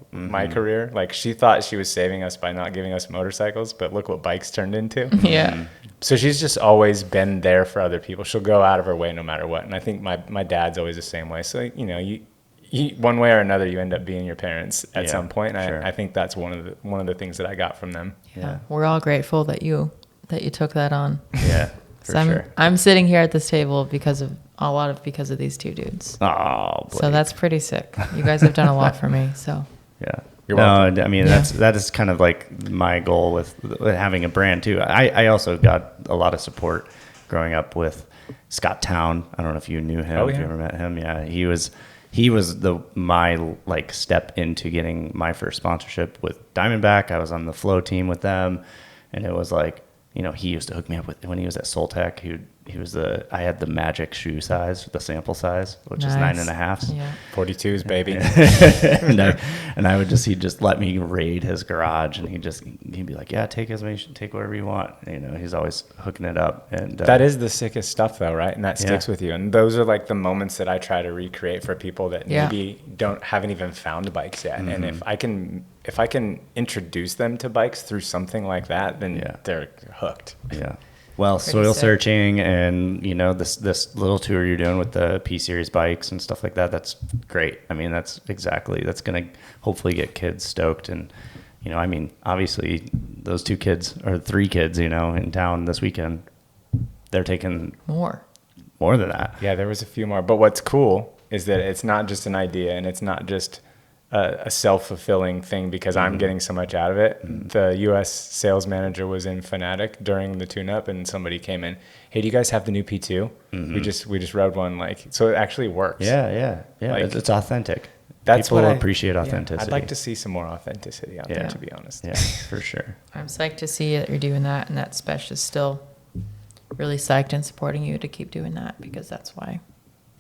career. Like, she thought she was saving us by not giving us motorcycles, but look what bikes turned into. Yeah. So she's just always been there for other people. She'll go out of her way no matter what. And I think my dad's always the same way. So, one way or another, you end up being your parents at Yeah, some point. And sure. I think that's one of the things that I got from them. Yeah. We're all grateful that you took that on. Yeah, for So sure. I'm sitting here at this table because of these two dudes. Oh, So that's pretty sick. You guys have done a lot for me. So yeah. You're welcome. No, I mean, that is kind of like my goal with having a brand too. I also got a lot of support growing up with Scott Town. I don't know if you knew him, Oh, if yeah. you ever met him. Yeah, he was my like step into getting my first sponsorship with Diamondback. I was on the flow team with them, and it was like, you know, he used to hook me up with when he was at Soltech. I had the magic shoe size, the sample size, which is Nice. 9.5. Yeah. 42s, baby. He'd just let me raid his garage, and he'd be like, yeah, take whatever you want. You know, he's always hooking it up. And That is the sickest stuff though, right? And that sticks with you. And those are like the moments that I try to recreate for people that maybe haven't even found bikes yet. Mm-hmm. And if I can introduce them to bikes through something like that, then they're hooked. Yeah. Well, Pretty soil sick. searching and, you know, this little tour you're doing with the P Series bikes and stuff like that, that's great. I mean, that's going to hopefully get kids stoked. And, you know, I mean, obviously those 2 kids or 3 kids, you know, in town this weekend, they're taking More. more than that. Yeah, there was a few more. But what's cool is that it's not just an idea, and it's not just a self-fulfilling thing because I'm getting so much out of it. The U.S. sales manager was in Fanatic during the tune-up, and somebody came in, hey, do you guys have the new P2? We just rode one, like, so it actually works. Yeah. Like, it's authentic. That's People what appreciate authenticity. I'd like to see some more authenticity out there, to be honest. Yeah, for sure. I'm psyched to see that you're doing that, and that Spesh is still really psyched and supporting you to keep doing that, because that's why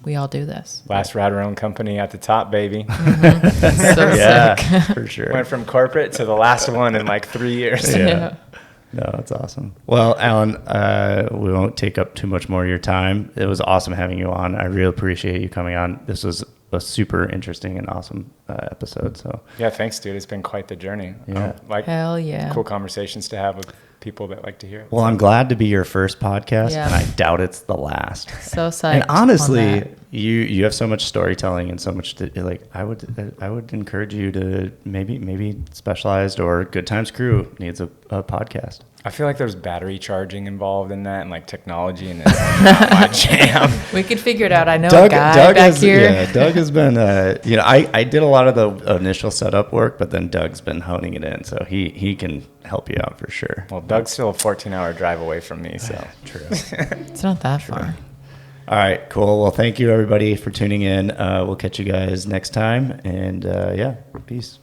we all do this. Last ride-our-own company at the top, baby. So Yeah, sick. for sure. Went from corporate to the last one in like 3 years. Yeah. No, that's awesome. Well, Allan, we won't take up too much more of your time. It was awesome having you on. I really appreciate you coming on. This was a super interesting and awesome episode. So Yeah, thanks, dude. It's been quite the journey. Yeah. Like Hell yeah. cool conversations to have with people that like to hear it. well, I'm glad to be your first podcast, Yeah. and I doubt it's the last. So psyched. And honestly, on that. you have so much storytelling and so much like I would encourage you to maybe Specialized or Good Times Crew needs a podcast. I feel like there's battery charging involved in that and like technology, and it's not my jam. we could figure it out. I know a guy back here. Yeah, Doug has been, you know, I did a lot of the initial setup work, but then Doug's been honing it in, so he can help you out for sure. Well, Doug's still a 14-hour drive away from me, so. True. It's not that far. All right, cool. Well, thank you everybody for tuning in. We'll catch you guys next time, and yeah, peace.